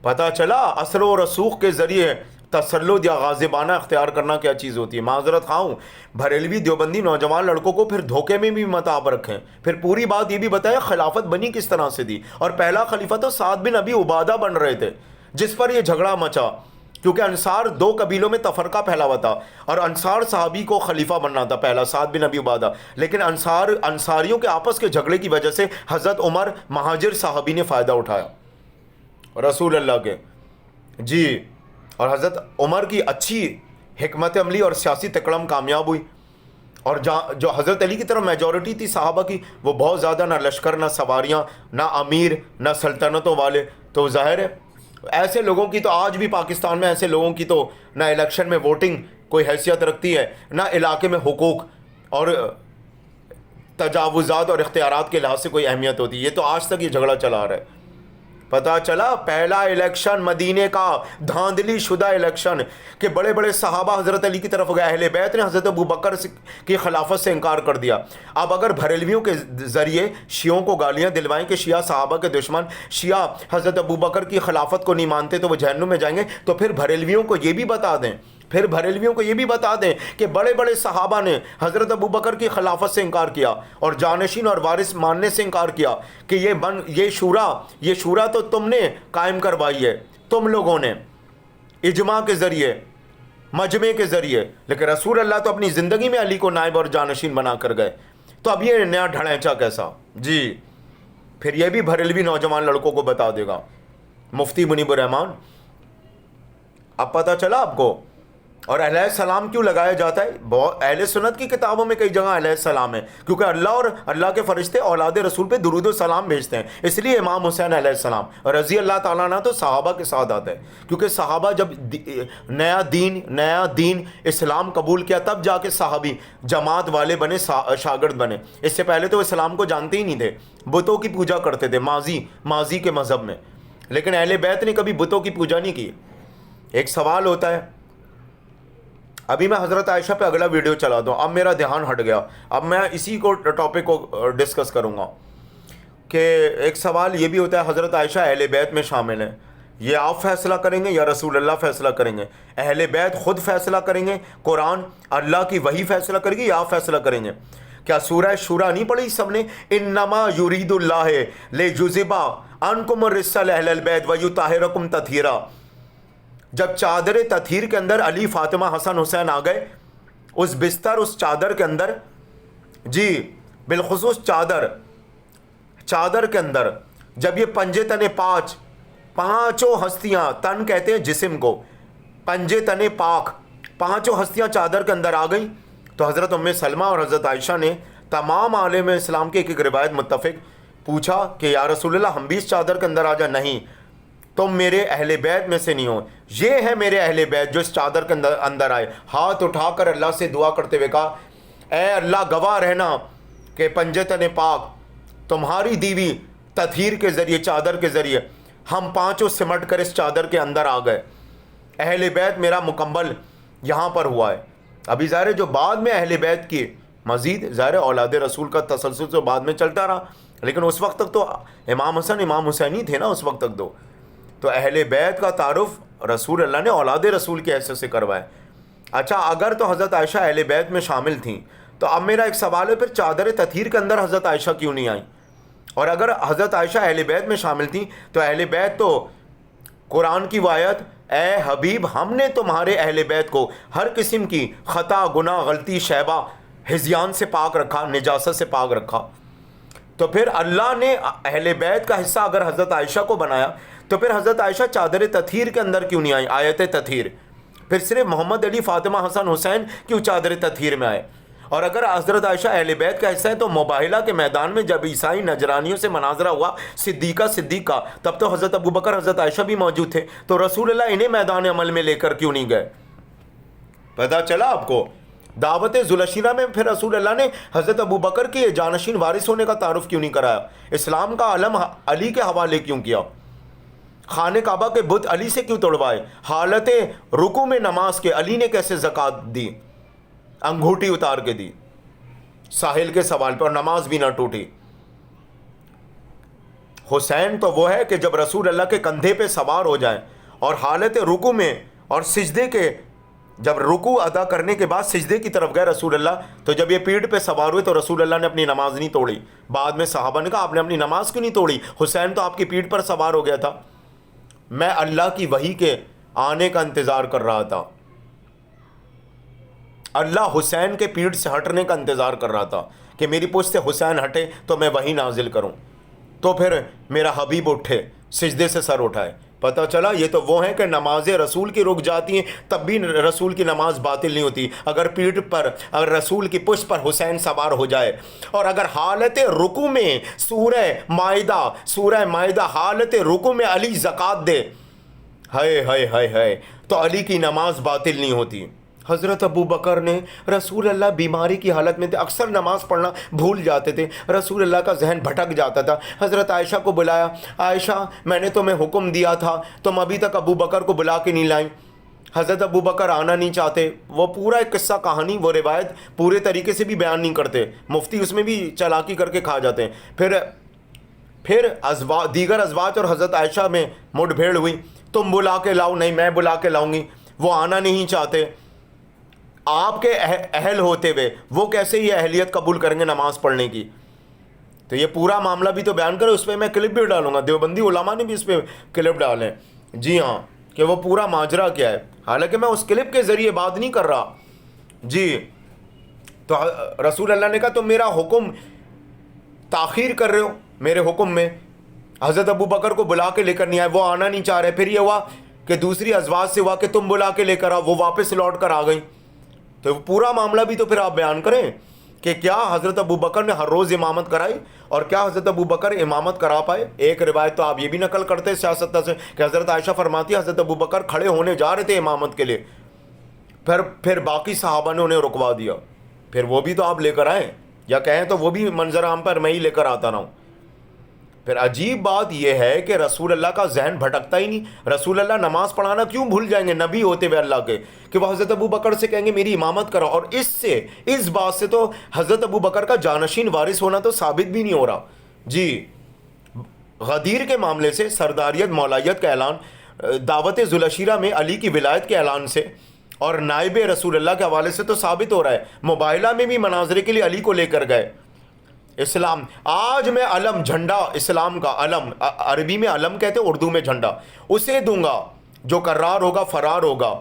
پتہ چلا اثر و رسوخ کے ذریعے تسلط یا غاضبانہ اختیار کرنا کیا چیز ہوتی ہے. معذرت خواہ ہوں، بریلوی دیوبندی نوجوان لڑکوں کو پھر دھوکے میں بھی مت آپ رکھیں. پھر پوری بات یہ بھی بتائیں خلافت بنی کس طرح سے تھی. اور پہلا خلیفہ تو سعد بن ابی عبادہ بن رہے تھے جس پر یہ جھگڑا مچا کیونکہ انصار دو قبیلوں میں تفرقہ پھیلا ہوا تھا، اور انصار صحابی کو خلیفہ بننا تھا پہلا، سعد بن ابی عبادہ، لیکن انصاریوں کے آپس کے جھگڑے کی وجہ سے حضرت عمر مہاجر صحابی نے فائدہ اٹھایا رسول اللہ کے، جی، اور حضرت عمر کی اچھی حکمت عملی اور سیاسی تکڑم کامیاب ہوئی، اور جو حضرت علی کی طرف میجورٹی تھی صحابہ کی، وہ بہت زیادہ، نہ لشکر، نہ سواریاں، نہ امیر، نہ سلطنتوں والے، تو ظاہر ہے ایسے لوگوں کی تو آج بھی پاکستان میں ایسے لوگوں کی تو نہ الیکشن میں ووٹنگ کوئی حیثیت رکھتی ہے، نہ علاقے میں حقوق اور تجاوزات اور اختیارات کے لحاظ سے کوئی اہمیت ہوتی ہے۔ یہ تو آج تک یہ جھگڑا چلا آ رہا ہے۔ پتہ چلا پہلا الیکشن مدینے کا دھاندلی شدہ الیکشن کہ بڑے بڑے صحابہ حضرت علی کی طرف گئے، اہل بیت نے حضرت ابوبکر کی خلافت سے انکار کر دیا۔ اب اگر بریلویوں کے ذریعے شیعوں کو گالیاں دلوائیں کہ شیعہ صحابہ کے دشمن، شیعہ حضرت ابوبکر کی خلافت کو نہیں مانتے تو وہ جہنم میں جائیں گے، تو پھر بریلویوں کو یہ بھی بتا دیں کہ بڑے بڑے صحابہ نے حضرت ابوبکر کی خلافت سے انکار کیا اور جانشین اور وارث ماننے سے انکار کیا کہ یہ شورا تو تم نے قائم کروائی ہے، تم لوگوں نے اجماع کے ذریعے، مجمع کے ذریعے، لیکن رسول اللہ تو اپنی زندگی میں علی کو نائب اور جانشین بنا کر گئے۔ تو اب یہ نیا ڈھڑینچا کیسا؟ جی، پھر یہ بھی بریلوی نوجوان لڑکوں کو بتا دے گا مفتی منیب الرحمان۔ اب پتہ چلا آپ کو؟ اور علیہ السلام کیوں لگایا جاتا ہے؟ بہت اہل سنت کی کتابوں میں کئی جگہ علیہ السلام ہے، کیونکہ اللہ اور اللہ کے فرشتے اولاد رسول پہ درود و سلام بھیجتے ہیں، اس لیے امام حسین علیہ السلام اور رضی اللہ تعالیٰ عنہ تو صحابہ کے ساتھ آتا ہے، کیونکہ صحابہ جب نیا دین اسلام قبول کیا تب جا کے صحابی جماعت والے بنے، شاگرد بنے، اس سے پہلے تو اسلام کو جانتے ہی نہیں تھے، بتوں کی پوجا کرتے تھے ماضی کے مذہب میں، لیکن اہل بیت نے کبھی بتوں کی پوجا نہیں کی۔ ایک سوال ہوتا ہے، ابھی میں حضرت عائشہ پہ اگلا ویڈیو چلا دوں، اب میرا دھیان ہٹ گیا، اب میں اسی ٹاپک کو ڈسکس کروں گا کہ ایک سوال یہ بھی ہوتا ہے حضرت عائشہ اہل بیت میں شامل ہیں، یہ آپ فیصلہ کریں گے یا رسول اللہ فیصلہ کریں گے؟ اہل بیت خود فیصلہ کریں گے، قرآن اللہ کی وحی فیصلہ کرے گی، یا آپ فیصلہ کریں گے؟ کیا سورہ شورا نہیں پڑھی سب نے؟ انما یرید اللہ لیجذب عنکم الرجس اہل البیت ویطہرکم تطہیرا۔ جب چادر تطہیر کے اندر علی، فاطمہ، حسن، حسین آ گئے، اس بستر، اس چادر کے اندر، جی بالخصوص چادر کے اندر جب یہ پنجے تنے پانچوں ہستیاں، تن کہتے ہیں جسم کو، پنجے تنے پاک پانچوں ہستیاں چادر کے اندر آ گئیں، تو حضرت ام سلمہ اور حضرت عائشہ نے تمام عالم اسلام کے ایک روایت متفق پوچھا کہ یا رسول اللہ ہم بھی اس چادر کے اندر آ جائیں؟ نہیں، تم میرے اہل بیت میں سے نہیں ہو، یہ ہے میرے اہل بیت جو اس چادر کے اندر آئے۔ ہاتھ اٹھا کر اللہ سے دعا کرتے ہوئے کہا، اے اللہ گواہ رہنا کہ پنجے تن پاک تمہاری دیوی تطہیر کے ذریعے، چادر کے ذریعے ہم پانچوں سمٹ کر اس چادر کے اندر آ گئے، اہل بیت میرا مکمل یہاں پر ہوا ہے۔ ابھی ظاہر جو بعد میں اہل بیت کی مزید ظاہر اولاد رسول کا تسلسل تو بعد میں چلتا رہا، لیکن اس وقت تک تو امام حسن امام حسین ہی تھے نا اس وقت تک تو اہل بیت کا تعارف رسول اللہ نے اولاد رسول کی حیثیت سے کروایا۔ اچھا، اگر تو حضرت عائشہ اہل بیت میں شامل تھیں تو اب میرا ایک سوال ہے، پھر چادر تطہیر کے اندر حضرت عائشہ کیوں نہیں آئیں؟ اور اگر حضرت عائشہ اہل بیت میں شامل تھیں تو اہل بیت تو قرآن کی آیت، اے حبیب ہم نے تمہارے اہل بیت کو ہر قسم کی خطا، گناہ، غلطی، شیبہ، ہذیان سے پاک رکھا، نجاست سے پاک رکھا، تو پھر اللہ نے اہل بیت کا حصہ اگر حضرت عائشہ کو بنایا تو پھر حضرت عائشہ چادر تطہیر کے اندر کیوں نہیں آئی؟ آیت تطہیر، پھر صرف محمد علی، فاطمہ، حسن، حسین کیوں چادر تطہیر میں آئے؟ اور اگر حضرت عائشہ اہل بیت کا حصہ ہے تو مباہلہ کے میدان میں جب عیسائی نجرانیوں سے مناظرہ ہوا صدیق کا، تب تو حضرت ابوبکر، حضرت عائشہ بھی موجود تھے، تو رسول اللہ انہیں میدان عمل میں لے کر کیوں نہیں گئے؟ پتہ چلا آپ کو؟ دعوت ذوالعشیرہ میں پھر رسول اللہ نے حضرت ابوبکر کے جانشین وارث ہونے کا تعارف کیوں نہیں کرایا؟ اسلام کا علم علی کے حوالے کیوں کیا؟ خانہ کعبہ کے بت علی سے کیوں توڑوائے؟ حالت رکوع میں نماز کے علی نے کیسے زکوٰۃ دی؟ انگوٹھی اتار کے دی ساحل کے سوال پہ، اور نماز بھی نہ ٹوٹی۔ حسین تو وہ ہے کہ جب رسول اللہ کے کندھے پہ سوار ہو جائیں اور حالت رکوع میں اور سجدے کے، جب رکوع ادا کرنے کے بعد سجدے کی طرف گئے رسول اللہ، تو جب یہ پیٹھ پہ سوار ہوئے تو رسول اللہ نے اپنی نماز نہیں توڑی۔ بعد میں صحابہ نے کہا آپ نے اپنی نماز کیوں نہیں توڑی؟ حسین تو آپ کی پیٹھ پر سوار ہو گیا تھا۔ میں اللہ کی وحی کے آنے کا انتظار کر رہا تھا، اللہ حسین کے پیٹھ سے ہٹنے کا انتظار کر رہا تھا کہ میری پشت سے حسین ہٹے تو میں وہی نازل کروں، تو پھر میرا حبیب اٹھے، سجدے سے سر اٹھائے۔ پتہ چلا یہ تو وہ ہیں کہ نمازیں رسول کی رک جاتی ہیں تب بھی رسول کی نماز باطل نہیں ہوتی، اگر پیٹھ پر، اگر رسول کی پشت پر حسین سوار ہو جائے، اور اگر حالت رکوع میں سورہ مائدہ حالت رکوع میں علی زکوٰۃ دے، ہائے ہائے ہائے ہائے، تو علی کی نماز باطل نہیں ہوتی۔ حضرت ابو بکر نے، رسول اللہ بیماری کی حالت میں تھے، اکثر نماز پڑھنا بھول جاتے تھے، رسول اللہ کا ذہن بھٹک جاتا تھا، حضرت عائشہ کو بلایا، عائشہ میں نے تمہیں حکم دیا تھا، تم ابھی تک ابو بکر کو بلا کے نہیں لائیں۔ حضرت ابو بکر آنا نہیں چاہتے، وہ پورا ایک قصہ کہانی، وہ روایت پورے طریقے سے بھی بیان نہیں کرتے، مفتی اس میں بھی چالاکی کر کے کھا جاتے ہیں۔ پھر دیگر ازواج اور حضرت عائشہ میں مٹ بھیڑ ہوئی، تم بلا کے لاؤ، نہیں میں بلا کے لاؤں گی، وہ آنا نہیں چاہتے۔ آپ کے اہل ہوتے ہوئے وہ کیسے یہ اہلیت قبول کریں گے نماز پڑھنے کی؟ تو یہ پورا معاملہ بھی تو بیان کرو، اس پہ میں کلپ بھی ڈالوں گا، دیوبندی علماء نے بھی اس پہ کلپ ڈالیں، جی ہاں، کہ وہ پورا ماجرا کیا ہے، حالانکہ میں اس کلپ کے ذریعے بات نہیں کر رہا جی۔ تو رسول اللہ نے کہا تم میرا حکم تاخیر کر رہے ہو میرے حکم میں، حضرت ابو بکر کو بلا کے لے کر نہیں آئے، وہ آنا نہیں چاہ رہے۔ پھر یہ ہوا کہ دوسری ازواج سے ہوا کہ تم بلا کے لے کر آؤ، وہ واپس لوٹ کر آ گئی۔ تو پورا معاملہ بھی تو پھر آپ بیان کریں کہ کیا حضرت ابو بکر نے ہر روز امامت کرائی اور کیا حضرت ابو بکر امامت کرا پائے؟ ایک روایت تو آپ یہ بھی نقل کرتے سیاست سے کہ حضرت عائشہ فرماتی ہے حضرت ابو بکر کھڑے ہونے جا رہے تھے امامت کے لیے، پھر باقی صحابہ نے انہیں رکوا دیا، پھر وہ بھی تو آپ لے کر آئیں، یا کہیں تو وہ بھی منظر عام پر میں ہی لے کر آتا رہا ہوں۔ پھر عجیب بات یہ ہے کہ رسول اللہ کا ذہن بھٹکتا ہی نہیں، رسول اللہ نماز پڑھانا کیوں بھول جائیں گے نبی ہوتے ہوئے اللہ کے، کہ وہ حضرت ابو بکر سے کہیں گے میری امامت کرو، اور اس بات سے تو حضرت ابو بکر کا جانشین وارث ہونا تو ثابت بھی نہیں ہو رہا جی۔ غدیر کے معاملے سے، سرداریت مولائیت کا اعلان، دعوت ذوالعشیرہ میں علی کی ولایت کے اعلان سے، اور نائب رسول اللہ کے حوالے سے تو ثابت ہو رہا ہے، مباہلہ میں بھی مناظرے کے لیے علی کو لے کر گئے۔ اسلام آج میں علم، جھنڈا، اسلام کا علم، عربی میں علم کہتے، اردو میں جھنڈا، اسے دوں گا جو کرار ہوگا، فرار ہوگا،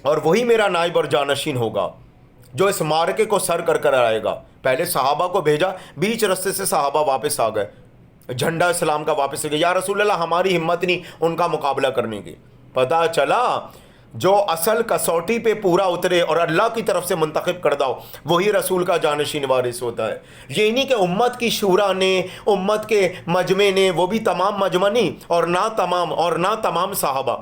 اور وہی میرا نائب اور جانشین ہوگا جو اس معرکے کو سر کر کر آئے گا۔ پہلے صحابہ کو بھیجا، بیچ رستے سے صحابہ واپس آ گئے، جھنڈا اسلام کا واپس لے گئے، یا رسول اللہ ہماری ہمت نہیں ان کا مقابلہ کرنے کی۔ پتہ چلا جو اصل کسوٹی پہ پورا اترے اور اللہ کی طرف سے منتخب کردہ ہو وہی رسول کا جانشین وارث ہوتا ہے۔ یہ نہیں کہ امت کی شورا نے، امت کے مجمع نے، وہ بھی تمام مجمع نہیں، اور نہ تمام صحابہ،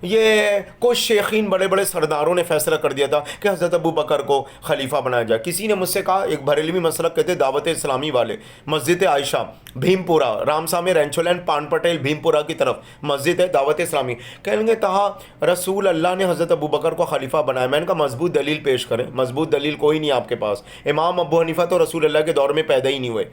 یہ کچھ شیخین بڑے بڑے سرداروں نے فیصلہ کر دیا تھا کہ حضرت ابو بکر کو خلیفہ بنایا جائے۔ کسی نے مجھ سے کہا، ایک بریلوی مسلک کہتے دعوت اسلامی والے، مسجد عائشہ بھیم پورہ، رامسا میں رینچو لینڈ، پان پٹیل بھیم پورہ کی طرف مسجد ہے دعوت اسلامی، کہیں گے تہا رسول اللہ نے حضرت ابو بکر کو خلیفہ بنایا۔ میں نے کہا مضبوط دلیل پیش کریں، مضبوط دلیل کوئی نہیں آپ کے پاس، امام ابو حنیفہ تو رسول اللہ کے دور میں پیدا ہی نہیں ہوئے،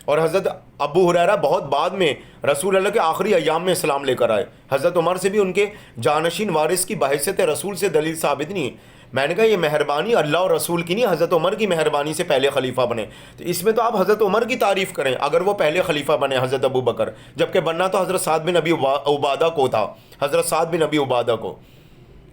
اور حضرت ابو ہریرہ بہت بعد میں رسول اللہ کے آخری ایام میں اسلام لے کر آئے، حضرت عمر سے بھی ان کے جانشین وارث کی بحیثیت رسول سے دلیل ثابت نہیں ہے۔ میں نے کہا یہ مہربانی اللہ اور رسول کی نہیں، حضرت عمر کی مہربانی سے پہلے خلیفہ بنے، تو اس میں تو آپ حضرت عمر کی تعریف کریں اگر وہ پہلے خلیفہ بنے حضرت ابو بکر، جبکہ بننا تو حضرت سعد بن ابی عبادہ کو تھا، حضرت سعد بن ابی عبادہ کو۔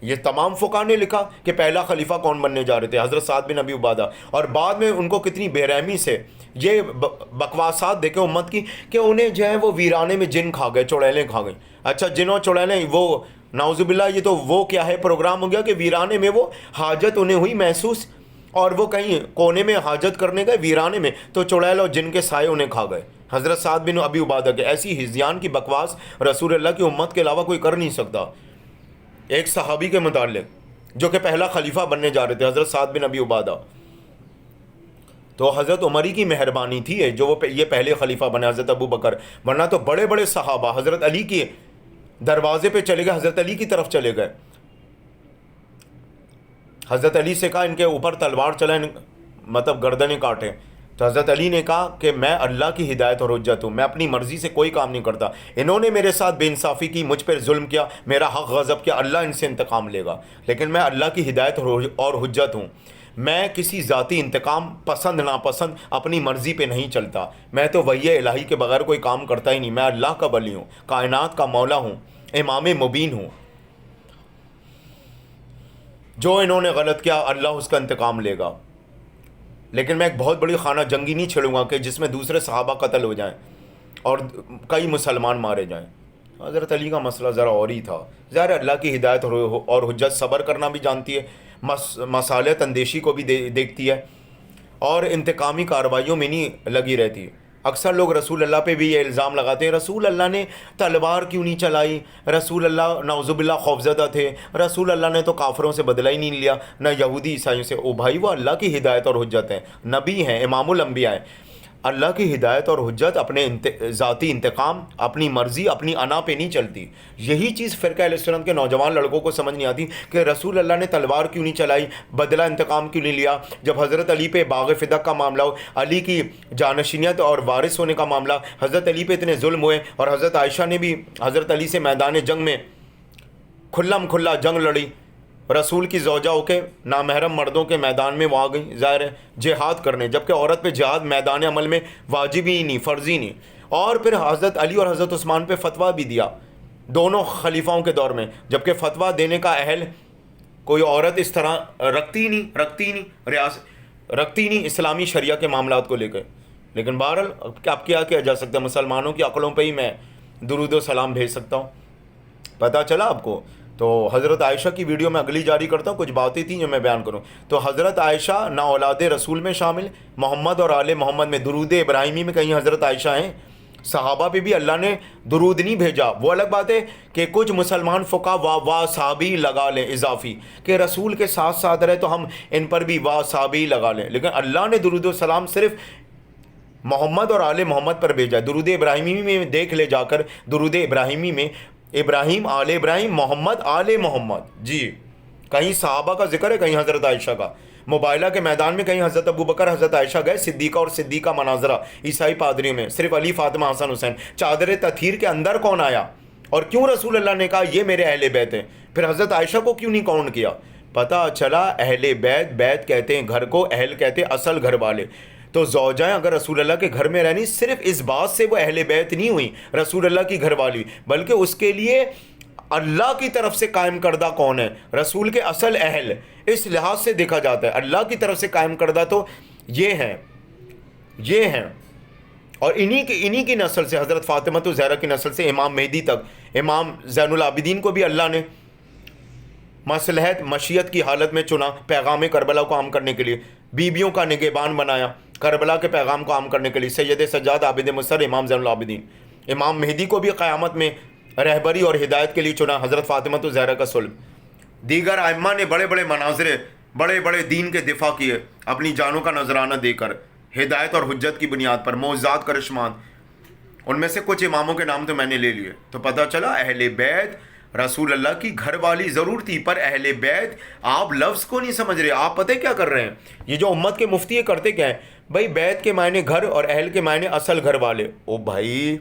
یہ تمام فقہاء نے لکھا کہ پہلا خلیفہ کون بننے جا رہے تھے، حضرت سعد بن ابی عبادہ، اور بعد میں ان کو کتنی بے رحمی سے یہ بکواسات دیکھیں امت کی کہ انہیں جو ہے وہ ویرانے میں جن کھا گئے، چڑیلیں کھا گئیں۔ اچھا جن اور چڑیلیں، وہ نعوذ باللہ یہ تو وہ کیا ہے پروگرام ہو گیا کہ ویرانے میں وہ حاجت انہیں ہوئی محسوس، اور وہ کہیں کونے میں حاجت کرنے گئے ویرانے میں، تو چڑیل اور جن کے سائے انہیں کھا گئے، حضرت سعد بن ابی عبادہ کے۔ ایسی ہذیان کی بکواس رسول اللہ کی امت کے علاوہ کوئی کر نہیں سکتا۔ ایک صحابی کے متعلق جو کہ پہلا خلیفہ بننے جا رہے تھے، حضرت سعد بن ابی عبادہ، تو حضرت عمری کی مہربانی تھی جو وہ یہ پہلے خلیفہ بنے، حضرت ابو بکر، ورنہ تو بڑے بڑے صحابہ حضرت علی کے دروازے پہ چلے گئے، حضرت علی کی طرف چلے گئے، حضرت علی سے کہا ان کے اوپر تلوار چلائیں، مطلب گردنیں کاٹیں، تو حضرت علی نے کہا کہ میں اللہ کی ہدایت اور حجت ہوں، میں اپنی مرضی سے کوئی کام نہیں کرتا، انہوں نے میرے ساتھ بے انصافی کی، مجھ پر ظلم کیا، میرا حق غضب کیا، اللہ ان سے انتقام لے گا، لیکن میں اللہ کی ہدایت اور حجت ہوں، میں کسی ذاتی انتقام پسند ناپسند اپنی مرضی پہ نہیں چلتا، میں تو وحی الہی کے بغیر کوئی کام کرتا ہی نہیں، میں اللہ کا ولی ہوں، کائنات کا مولا ہوں، امام مبین ہوں. جو انہوں نے غلط کیا اللہ اس کا انتقام لے گا. لیکن میں ایک بہت بڑی خانہ جنگی نہیں چھیڑوں گا کہ جس میں دوسرے صحابہ قتل ہو جائیں اور کئی مسلمان مارے جائیں. حضرت علی کا مسئلہ ذرا اور ہی تھا. ظاہر اللہ کی ہدایت اور حجت صبر کرنا بھی جانتی ہے, مصالحت اندیشی کو بھی دیکھتی ہے, اور انتقامی کارروائیوں میں نہیں لگی رہتی. اکثر لوگ رسول اللہ پہ بھی یہ الزام لگاتے ہیں رسول اللہ نے تلوار کیوں نہیں چلائی, رسول اللہ نعوذ باللہ خوفزدہ تھے, رسول اللہ نے تو کافروں سے بدلہ ہی نہیں لیا, نہ یہودی عیسائیوں سے. او بھائی وہ اللہ کی ہدایت اور حجت ہیں, نبی ہیں, امام الانبیاء ہیں. اللہ کی ہدایت اور حجت اپنے ذاتی انتقام, اپنی مرضی, اپنی انا پہ نہیں چلتی. یہی چیز فرقہ اہل سنت کے نوجوان لڑکوں کو سمجھ نہیں آتی کہ رسول اللہ نے تلوار کیوں نہیں چلائی, بدلہ انتقام کیوں نہیں لیا. جب حضرت علی پہ باغ فدق کا معاملہ ہو, علی کی جانشینیت اور وارث ہونے کا معاملہ, حضرت علی پہ اتنے ظلم ہوئے, اور حضرت عائشہ نے بھی حضرت علی سے میدان جنگ میں کھلم کھلا جنگ لڑی, رسول کی زوجہ ہو کے نامحرم مردوں کے میدان میں وہ آ گئی ظاہر ہے جہاد کرنے, جبکہ عورت پہ جہاد میدان عمل میں واجب ہی نہیں, فرض ہی نہیں. اور پھر حضرت علی اور حضرت عثمان پہ فتویٰ بھی دیا دونوں خلیفاؤں کے دور میں, جبکہ فتویٰ دینے کا اہل کوئی عورت اس طرح رکھتی ہی نہیں اسلامی شریعہ کے معاملات کو لے کے. لیکن بہرحال اب کیا جا سکتا ہے, مسلمانوں کی عقلوں پہ ہی میں درود و سلام بھیج سکتا ہوں. پتہ چلا آپ کو. تو حضرت عائشہ کی ویڈیو میں اگلی جاری کرتا ہوں, کچھ باتیں تھیں جو میں بیان کروں. تو حضرت عائشہ نہ اولاد رسول میں شامل, محمد اور آل محمد میں درود ابراہیمی میں کہیں حضرت عائشہ ہیں. صحابہ پہ بھی اللہ نے درود نہیں بھیجا. وہ الگ بات ہے کہ کچھ مسلمان فقہ وا صحابی لگا لیں اضافی, کہ رسول کے ساتھ ساتھ رہے تو ہم ان پر بھی وا صحابی لگا لیں, لیکن اللہ نے درود و سلام صرف محمد اور آل محمد پر بھیجا. درود ابراہیمی میں دیکھ لے جا کر, درود ابراہیمی میں ابراہیم آل ابراہیم, محمد آل محمد. جی کہیں صحابہ کا ذکر ہے, کہیں حضرت عائشہ کا. مبائلہ کے میدان میں کہیں حضرت ابو بکر حضرت عائشہ گئے, صدیقہ اور صدیقہ مناظرہ عیسائی پادریوں میں, صرف علی فاطمہ حسن حسین. چادر تطہیر کے اندر کون آیا, اور کیوں رسول اللہ نے کہا یہ میرے اہل بیت ہیں, پھر حضرت عائشہ کو کیوں نہیں کاؤنٹ کیا. پتہ چلا اہل بیت, بیت کہتے ہیں گھر کو, اہل کہتے ہیں اصل گھر والے. تو زوجائیں اگر رسول اللہ کے گھر میں رہنی, صرف اس بات سے وہ اہل بیت نہیں ہوئی رسول اللہ کی گھر والی, بلکہ اس کے لیے اللہ کی طرف سے قائم کردہ کون ہے, رسول کے اصل اہل. اس لحاظ سے دیکھا جاتا ہے اللہ کی طرف سے قائم کردہ تو یہ ہیں. اور انہی کی نسل سے, حضرت فاطمہ تو زہرا کی نسل سے امام مہدی تک, امام زین العابدین کو بھی اللہ نے مصلحت مشیت کی حالت میں چنا پیغام کربلا کو عام کرنے کے لیے, بیویوں کا نگہبان بنایا کربلا کے پیغام کو عام کرنے کے لیے. سید سجاد عابد مصر امام زین العابدین, امام مہدی کو بھی قیامت میں رہبری اور ہدایت کے لیے چنا حضرت فاطمہ تو زہرا کا صلب. دیگر ائمہ نے بڑے بڑے مناظرے, بڑے بڑے دین کے دفاع کیے اپنی جانوں کا نذرانہ دے کر, ہدایت اور حجت کی بنیاد پر, معجزات کرشمات. ان میں سے کچھ اماموں کے نام تو میں نے لے لیے. تو پتہ چلا اہل بیت رسول اللہ کی گھر والی ضرور تھی, پر اہل بیت آپ لفظ کو نہیں سمجھ رہے. آپ پتہ کیا کر رہے ہیں, یہ جو امت کے مفتی کرتے کیا ہیں بھائی, بیت کے معنی گھر اور اہل کے معنی اصل گھر والے. او بھائی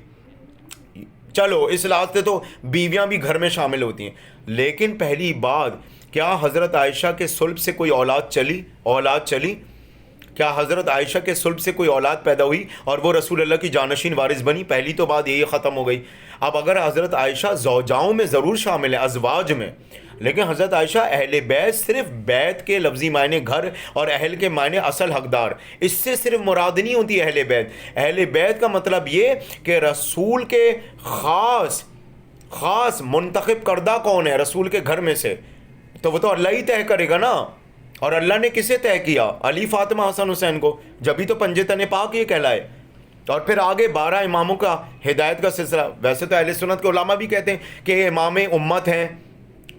چلو اس لحاظ سے تو بیویاں بھی گھر میں شامل ہوتی ہیں, لیکن پہلی بات کیا حضرت عائشہ کے صلب سے کوئی اولاد چلی؟ کیا حضرت عائشہ کے صلب سے کوئی اولاد پیدا ہوئی اور وہ رسول اللہ کی جانشین وارث بنی؟ پہلی تو بات یہی ختم ہو گئی. اب اگر حضرت عائشہ زوجاؤں میں ضرور شامل ہے, ازواج میں, لیکن حضرت عائشہ اہل بیت صرف بیت کے لفظی معنی گھر اور اہل کے معنی اصل حقدار, اس سے صرف مراد نہیں ہوتی اہل بیت. اہل بیت کا مطلب یہ کہ رسول کے خاص منتخب کردہ کون ہے رسول کے گھر میں سے, تو وہ تو اللہ ہی طے کرے گا نا. اور اللہ نے کسے طے کیا؟ علی فاطمہ حسن حسین کو, جبھی تو پنجے تن پاک یہ کہلائے. اور پھر آگے 12 اماموں کا ہدایت کا سلسلہ. ویسے تو اہل سنت کے علماء بھی کہتے ہیں کہ یہ امام امت ہیں,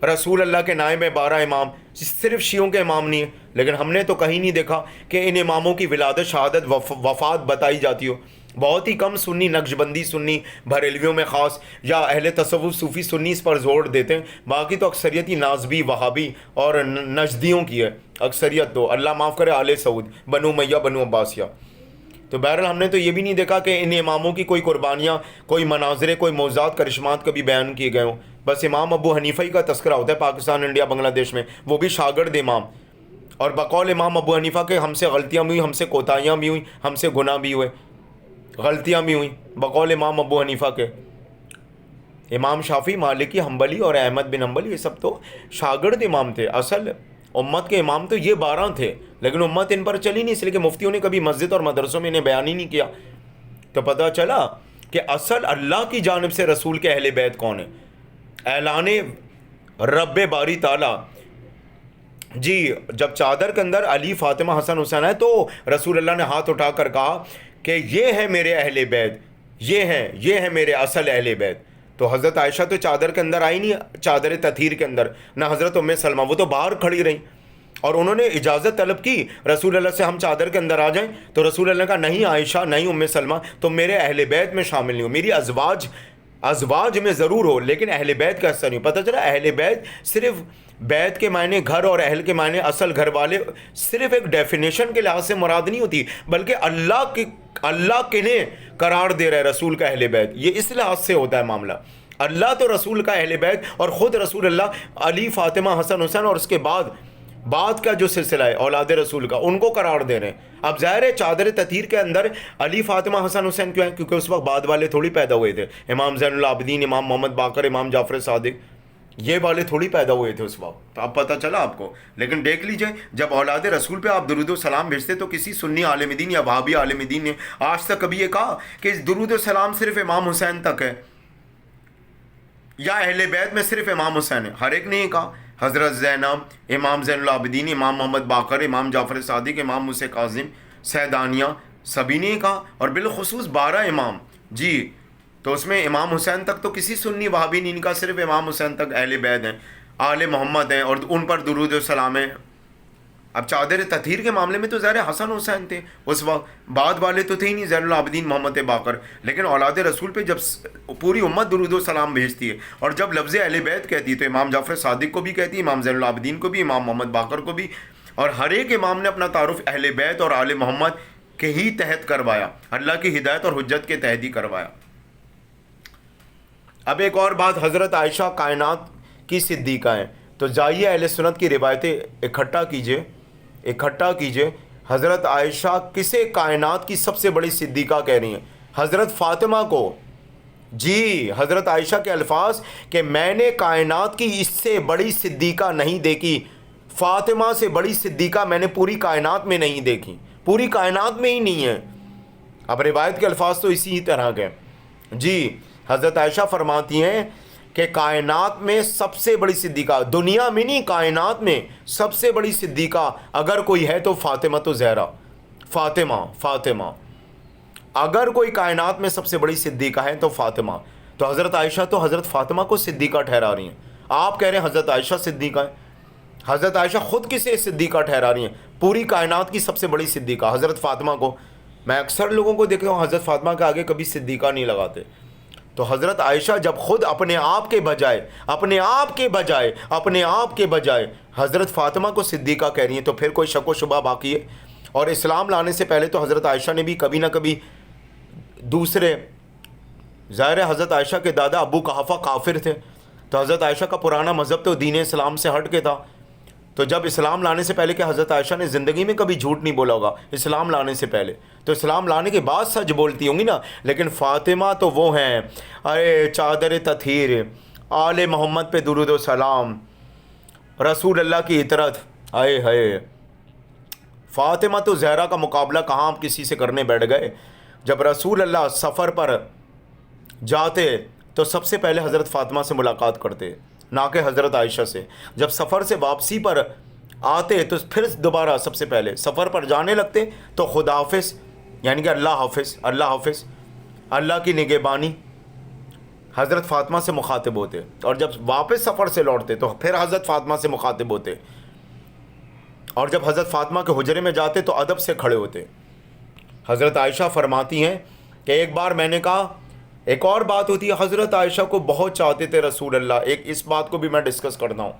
رسول اللہ کے نائب میں 12 امام, صرف شیعوں کے امام نہیں ہیں. لیکن ہم نے تو کہیں نہیں دیکھا کہ ان اماموں کی ولادت, شہادت, وفات بتائی جاتی ہو. بہت ہی کم سنی, نقشبندی سنی, بریلویوں میں خاص, یا اہل تصوف صوفی سنی اس پر زور دیتے ہیں. باقی تو اکثریت ہی نازبی, وہابی اور نجدیوں کی ہے اکثریت. تو اللہ معاف کرے آل سعود, بنو امیہ, بنو عباسیہ. تو بہرحال ہم نے تو یہ بھی نہیں دیکھا کہ ان اماموں کی کوئی قربانیاں, کوئی مناظرے, کوئی معجزات کرشمات کبھی بیان کیے گئے ہوں. بس امام ابو حنیفہ ہی کا تذکرہ ہوتا ہے پاکستان, انڈیا, بنگلہ دیش میں, وہ بھی شاگرد امام. اور بقول امام ابو حنیفہ کے ہم سے غلطیاں بھی ہوئیں, ہم سے کوتاہیاں بھی ہوئیں, ہم سے گناہ بھی ہوئے, غلطیاں بھی ہوئیں بقول امام ابو حنیفہ کے. امام شافعی، مالکی، حنبلی اور احمد بن حنبل یہ سب تو شاگرد امام تھے. اصل امت کے امام تو یہ 12 تھے، لیکن امت ان پر چلی نہیں، اس لیے کہ مفتیوں نے کبھی مسجد اور مدرسوں میں انہیں بیان ہی نہیں کیا. تو پتہ چلا کہ اصل اللہ کی جانب سے رسول کے اہل بیت کون ہیں. اعلان رب باری تعالیٰ. جی جب چادر کے اندر علی، فاطمہ، حسن، حسین ہے تو رسول اللہ نے ہاتھ اٹھا کر کہا کہ یہ ہے میرے اہل بیت، یہ ہے میرے اصل اہل بیت. تو حضرت عائشہ تو چادر کے اندر آئی نہیں، چادر تطہیر کے اندر، نہ حضرت ام سلمہ، وہ تو باہر کھڑی رہیں اور انہوں نے اجازت طلب کی رسول اللہ سے ہم چادر کے اندر آ جائیں. تو رسول اللہ نے کہا نہیں عائشہ، نہیں ام سلمہ، تم میرے اہل بیت میں شامل نہیں ہو. میری ازواج میں ضرور ہو لیکن اہل بیت کا حصہ نہیں. پتہ چلا اہل بیت صرف بیت کے معنی گھر اور اہل کے معنی اصل گھر والے صرف ایک ڈیفینیشن کے لحاظ سے مراد نہیں ہوتی، بلکہ اللہ کنہیں قرار دے رہا ہے رسول کا اہل بیت. یہ اس لحاظ سے ہوتا ہے معاملہ. اللہ تو رسول کا اہل بیت اور خود رسول اللہ علی، فاطمہ، حسن، حسین اور اس کے بعد کا جو سلسلہ ہے اولاد رسول کا ان کو قرار دے رہے ہیں. اب ظاہر ہے چادر تطہیر کے اندر علی، فاطمہ، حسن، حسین کیوں ہیں؟ کیونکہ اس وقت بعد والے تھوڑی پیدا ہوئے تھے. امام زین العابدین، امام محمد باقر، امام جعفر صادق، یہ والے تھوڑی پیدا ہوئے تھے اس وقت. تو اب پتہ چلا آپ کو. لیکن دیکھ لیجئے جب اولاد رسول پہ آپ درود و سلام بھیجتے تو کسی سنی عالم دین یا وہابی عالم دین نے آج تک کبھی یہ کہا کہ اس درود و سلام صرف امام حسین تک ہے یا اہل بیت میں صرف امام حسین ہے؟ ہر ایک نے یہ کہا. حضرت زینب، امام زین العابدین، امام محمد باقر، امام جعفر صادق، امام موسیٰ کاظم، سیدانیہ، سبھی نے یہ کہا. اور بالخصوص 12 امام. جی تو اس میں امام حسین تک تو کسی سنی وہابی نہیں کا، صرف امام حسین تک اہل بیت ہیں، آل محمد ہیں اور ان پر درود و سلام ہے. اب چادر تطہیر کے معاملے میں تو ظاہر حسن حسین تھے اس وقت، بعد والے تو تھے ہی نہیں، زین العابدین، محمد باقر. لیکن اولاد رسول پہ جب پوری امت درود و سلام بھیجتی ہے اور جب لفظ اہل بیت کہتی ہے تو امام جعفر صادق کو بھی کہتی ہے، امام زین العابدین کو بھی، امام محمد باقر کو بھی. اور ہر ایک امام نے اپنا تعارف اہل بیت اور آل محمد کے ہی تحت کروایا، اللہ کی ہدایت اور حجت کے تحت ہی کروایا. اب ایک اور بات، حضرت عائشہ کائنات کی صدیقہ ہیں. تو جائیے اہل سنت کی روایتیں اکٹھا کیجئے. حضرت عائشہ کسے کائنات کی سب سے بڑی صدیقہ کہہ رہی ہیں؟ حضرت فاطمہ کو. جی حضرت عائشہ کے الفاظ کہ میں نے کائنات کی اس سے بڑی صدیقہ نہیں دیکھی، فاطمہ سے بڑی صدیقہ میں نے پوری کائنات میں نہیں دیکھی، پوری کائنات میں ہی نہیں ہے. اب روایت کے الفاظ تو اسی طرح کے. جی حضرت عائشہ فرماتی ہیں کہ کائنات میں سب سے بڑی صدیقہ، دنیا میں نہیں کائنات میں سب سے بڑی صدیقہ اگر کوئی ہے تو فاطمہ تو زہرا، فاطمہ اگر کوئی کائنات میں سب سے بڑی صدیقہ ہے تو فاطمہ. تو حضرت عائشہ تو حضرت فاطمہ کو صدیقہ ٹھہرا رہی ہیں. آپ کہہ رہے ہیں حضرت عائشہ صدیقہ ہے. حضرت عائشہ خود کسے صدیقہ ٹھہرا رہی ہیں؟ پوری کائنات کی سب سے بڑی صدیقہ حضرت فاطمہ کو. میں اکثر لوگوں کو دیکھتا ہوں حضرت فاطمہ کے آگے کبھی صدیقہ نہیں لگاتے. تو حضرت عائشہ جب خود اپنے آپ کے بجائے حضرت فاطمہ کو صدیقہ کہہ رہی ہیں تو پھر کوئی شک و شبہ باقی ہے. اور اسلام لانے سے پہلے تو حضرت عائشہ نے بھی کبھی نہ کبھی دوسرے، ظاہر حضرت عائشہ کے دادا ابو قحافہ کافر تھے، تو حضرت عائشہ کا پرانا مذہب تو دین اسلام سے ہٹ کے تھا. تو جب اسلام لانے سے پہلے کہ حضرت عائشہ نے زندگی میں کبھی جھوٹ نہیں بولا ہوگا اسلام لانے سے پہلے، تو اسلام لانے کے بعد سچ بولتی ہوں گی نا. لیکن فاطمہ تو وہ ہیں، ارے چادر تطہیر، آل محمد پہ درود و سلام، رسول اللہ کی اطرت، آئے ہائے. فاطمہ تو زہرا کا مقابلہ کہاں آپ کسی سے کرنے بیٹھ گئے. جب رسول اللہ سفر پر جاتے تو سب سے پہلے حضرت فاطمہ سے ملاقات کرتے، نہ کہ حضرت عائشہ سے. جب سفر سے واپسی پر آتے تو پھر دوبارہ سب سے پہلے سفر پر جانے لگتے تو خدا حافظ، یعنی کہ اللہ حافظ، اللہ کی نگہبانی، حضرت فاطمہ سے مخاطب ہوتے. اور جب واپس سفر سے لوٹتے تو پھر حضرت فاطمہ سے مخاطب ہوتے. اور جب حضرت فاطمہ کے حجرے میں جاتے تو ادب سے کھڑے ہوتے. حضرت عائشہ فرماتی ہیں کہ ایک بار میں نے کہا، ایک اور بات ہوتی ہے، حضرت عائشہ کو بہت چاہتے تھے رسول اللہ. ایک اس بات کو بھی میں ڈسکس کرتا ہوں،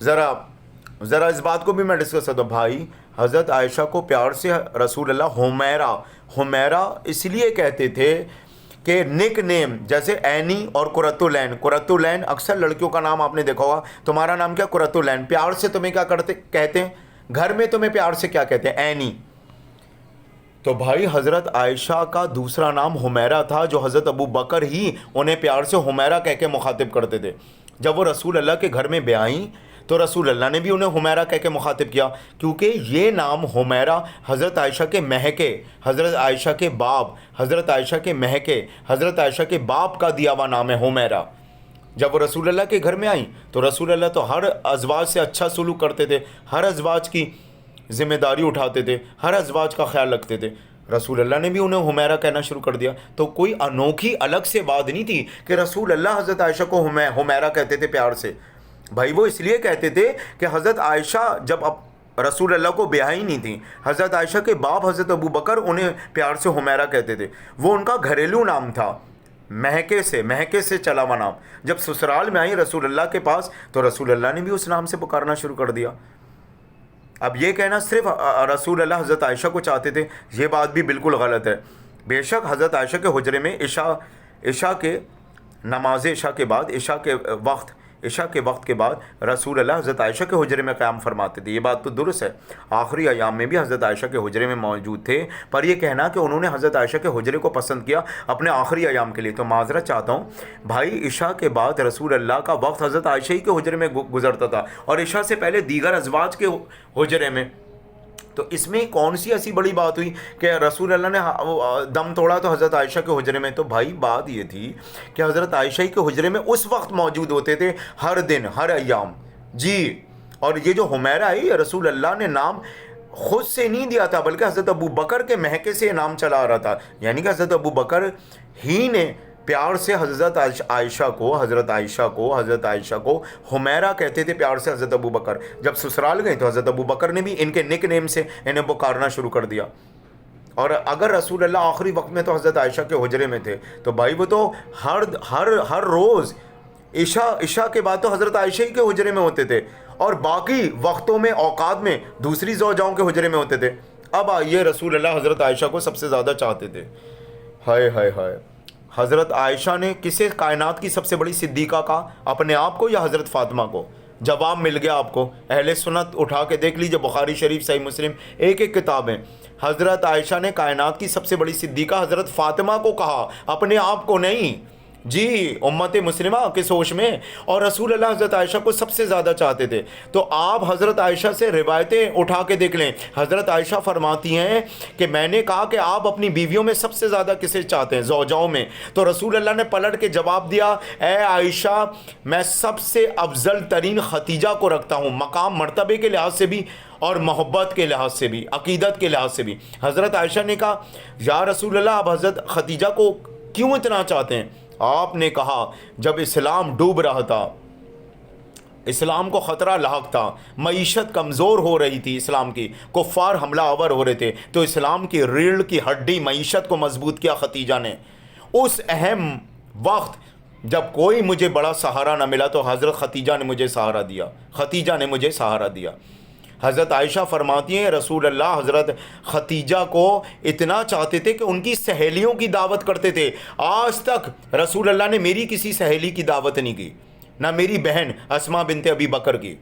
ذرا اس بات کو بھی میں ڈسکس کرتا ہوں. بھائی حضرت عائشہ کو پیار سے رسول اللہ حمیرہ اس لیے کہتے تھے کہ نک نیم جیسے عینی اور قرۃ العین اکثر لڑکیوں کا نام آپ نے دیکھا ہوگا، تمہارا نام کیا؟ قرۃ العین. پیار سے تمہیں کیا کہتے ہیں؟ گھر میں تمہیں پیار سے کیا کہتے ہیں؟ عینی. تو بھائی حضرت عائشہ کا دوسرا نام حمیرہ تھا، جو حضرت ابو بکر ہی انہیں پیار سے حمیرہ کہہ کے مخاطب کرتے تھے۔ جب وہ رسول اللہ کے گھر میں بیائیں تو رسول اللہ نے بھی انہیں حمیرہ کہہ کے مخاطب کیا، کیونکہ یہ نام حمیرہ حضرت عائشہ کے مہکے، حضرت عائشہ کے باپ، حضرت عائشہ کے مہکے، حضرت عائشہ کے باپ کا دیا ہوا نام ہے حمیرہ۔ جب وہ رسول اللہ کے گھر میں آئیں تو رسول اللہ تو ہر ازواج سے اچھا سلوک کرتے تھے، ہر ازواج کی ذمہ داری اٹھاتے تھے، ہر ازواج کا خیال رکھتے تھے۔ رسول اللہ نے بھی انہیں حمیرہ کہنا شروع کر دیا، تو کوئی انوکھی الگ سے بات نہیں تھی کہ رسول اللہ حضرت عائشہ کو حمیرہ کہتے تھے پیار سے۔ بھائی وہ اس لیے کہتے تھے کہ حضرت عائشہ جب اب رسول اللہ کو بیاہی نہیں تھی، حضرت عائشہ کے باپ حضرت ابو بکر انہیں پیار سے حمیرہ کہتے تھے، وہ ان کا گھریلو نام تھا، مہکے سے چلا ہوا نام۔ جب سسرال میں آئی رسول اللہ کے پاس تو رسول اللہ نے بھی اس نام سے پکارنا شروع کر دیا۔ اب یہ کہنا صرف رسول اللہ حضرت عائشہ کو چاہتے تھے، یہ بات بھی بالکل غلط ہے۔ بے شک حضرت عائشہ کے حجرے میں عشاء کے نماز عشاء کے وقت کے بعد رسول اللہ حضرت عائشہ کے حجرے میں قیام فرماتے تھے، یہ بات تو درست ہے۔ آخری ایام میں بھی حضرت عائشہ کے حجرے میں موجود تھے، پر یہ کہنا کہ انہوں نے حضرت عائشہ کے حجرے کو پسند کیا اپنے آخری ایام کے لیے، تو معذرت چاہتا ہوں بھائی، عشاء کے بعد رسول اللہ کا وقت حضرت عائشہ ہی کے حجرے میں گزرتا تھا اور عشاء سے پہلے دیگر ازواج کے حجرے میں، تو اس میں کون سی ایسی بڑی بات ہوئی کہ رسول اللہ نے دم توڑا تو حضرت عائشہ کے حجرے میں؟ تو بھائی بات یہ تھی کہ حضرت عائشہ کے حجرے میں اس وقت موجود ہوتے تھے، ہر دن ہر ایام جی۔ اور یہ جو حمیرہ ہے یہ رسول اللہ نے نام خود سے نہیں دیا تھا، بلکہ حضرت ابو بکر کے مہکے سے یہ نام چلا آ رہا تھا، یعنی کہ حضرت ابو بکر ہی نے پیار سے حضرت عائشہ کو حمیرہ کہتے تھے پیار سے حضرت ابو بکر۔ جب سسرال گئے تو حضرت ابو بکر نے بھی ان کے نک نیم سے انہیں پکارنا شروع کر دیا۔ اور اگر رسول اللہ آخری وقت میں تو حضرت عائشہ کے حجرے میں تھے، تو بھائی وہ تو ہر روز عشاء کے بعد تو حضرت عائشہ ہی کے حجرے میں ہوتے تھے، اور باقی وقتوں میں اوقات میں دوسری زوجاؤں کے حجرے میں ہوتے تھے۔ اب آئیے رسول اللہ حضرت عائشہ کو سب سے زیادہ چاہتے تھے، ہائے ہائے ہائے۔ حضرت عائشہ نے کسے کائنات کی سب سے بڑی صدیقہ کہا، اپنے آپ کو یا حضرت فاطمہ کو؟ جواب مل گیا آپ کو، اہل سنت اٹھا کے دیکھ لیجئے، بخاری شریف، صحیح مسلم، ایک کتابیں۔ حضرت عائشہ نے کائنات کی سب سے بڑی صدیقہ حضرت فاطمہ کو کہا، اپنے آپ کو نہیں جی، امت مسلمہ کے سوچ میں۔ اور رسول اللہ حضرت عائشہ کو سب سے زیادہ چاہتے تھے، تو آپ حضرت عائشہ سے روایتیں اٹھا کے دیکھ لیں۔ حضرت عائشہ فرماتی ہیں کہ میں نے کہا کہ آپ اپنی بیویوں میں سب سے زیادہ کسے چاہتے ہیں، زوجاؤں میں؟ تو رسول اللہ نے پلٹ کے جواب دیا، اے عائشہ، میں سب سے افضل ترین ختیجہ کو رکھتا ہوں، مقام مرتبے کے لحاظ سے بھی اور محبت کے لحاظ سے بھی، عقیدت کے لحاظ سے بھی۔ حضرت عائشہ نے کہا، یا رسول اللہ، آپ حضرت ختیجہ کو کیوں اتنا چاہتے ہیں؟ آپ نے کہا، جب اسلام ڈوب رہا تھا، اسلام کو خطرہ لاحق تھا، معیشت کمزور ہو رہی تھی اسلام کی، کفار حملہ آور ہو رہے تھے، تو اسلام کی ریڑھ کی ہڈی معیشت کو مضبوط کیا ختیجہ نے۔ اس اہم وقت جب کوئی مجھے بڑا سہارا نہ ملا تو حضرت ختیجہ نے مجھے سہارا دیا۔ حضرت عائشہ فرماتی ہیں رسول اللہ حضرت ختیجہ کو اتنا چاہتے تھے کہ ان کی سہیلیوں کی دعوت کرتے تھے۔ آج تک رسول اللہ نے میری کسی سہیلی کی دعوت نہیں کی، نہ میری بہن اسماء بنت ابی بکر کی،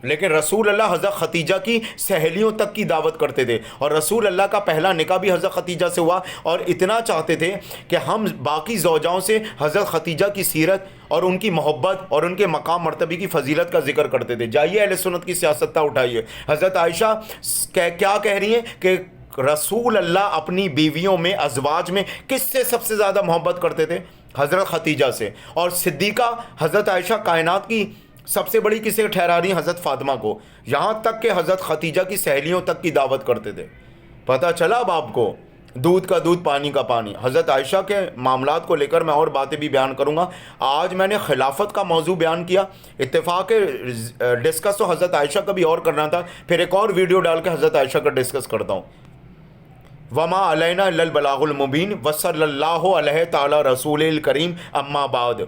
لیکن رسول اللہ حضرت ختیجہ کی سہیلیوں تک کی دعوت کرتے تھے۔ اور رسول اللہ کا پہلا نکاح بھی حضرت ختیجہ سے ہوا، اور اتنا چاہتے تھے کہ ہم باقی زوجاؤں سے حضرت ختیجہ کی سیرت اور ان کی محبت اور ان کے مقام مرتبے کی فضیلت کا ذکر کرتے تھے۔ جائیے اہل سنت کی سیاست اٹھائیے، حضرت عائشہ کیا کہہ رہی ہیں کہ رسول اللہ اپنی بیویوں میں، ازواج میں کس سے سب سے زیادہ محبت کرتے تھے؟ حضرت ختیجہ سے۔ اور صدیقہ حضرت عائشہ کائنات کی سب سے بڑی کسے ٹھہرا رہی ہیں؟ حضرت فاطمہ کو، یہاں تک کہ حضرت ختیجہ کی سہیلیوں تک کی دعوت کرتے تھے۔ پتہ چلا اب آپ کو، دودھ کا دودھ پانی کا پانی۔ حضرت عائشہ کے معاملات کو لے کر میں اور باتیں بھی بیان کروں گا۔ آج میں نے خلافت کا موضوع بیان کیا، اتفاق ڈسکس تو حضرت عائشہ کا بھی اور کرنا تھا، پھر ایک اور ویڈیو ڈال کے حضرت عائشہ کا ڈسکس کرتا ہوں۔ وما علینا الا البلاغ المبین وصلی اللہ علیہ تعالی رسول الکریم، اما بعد۔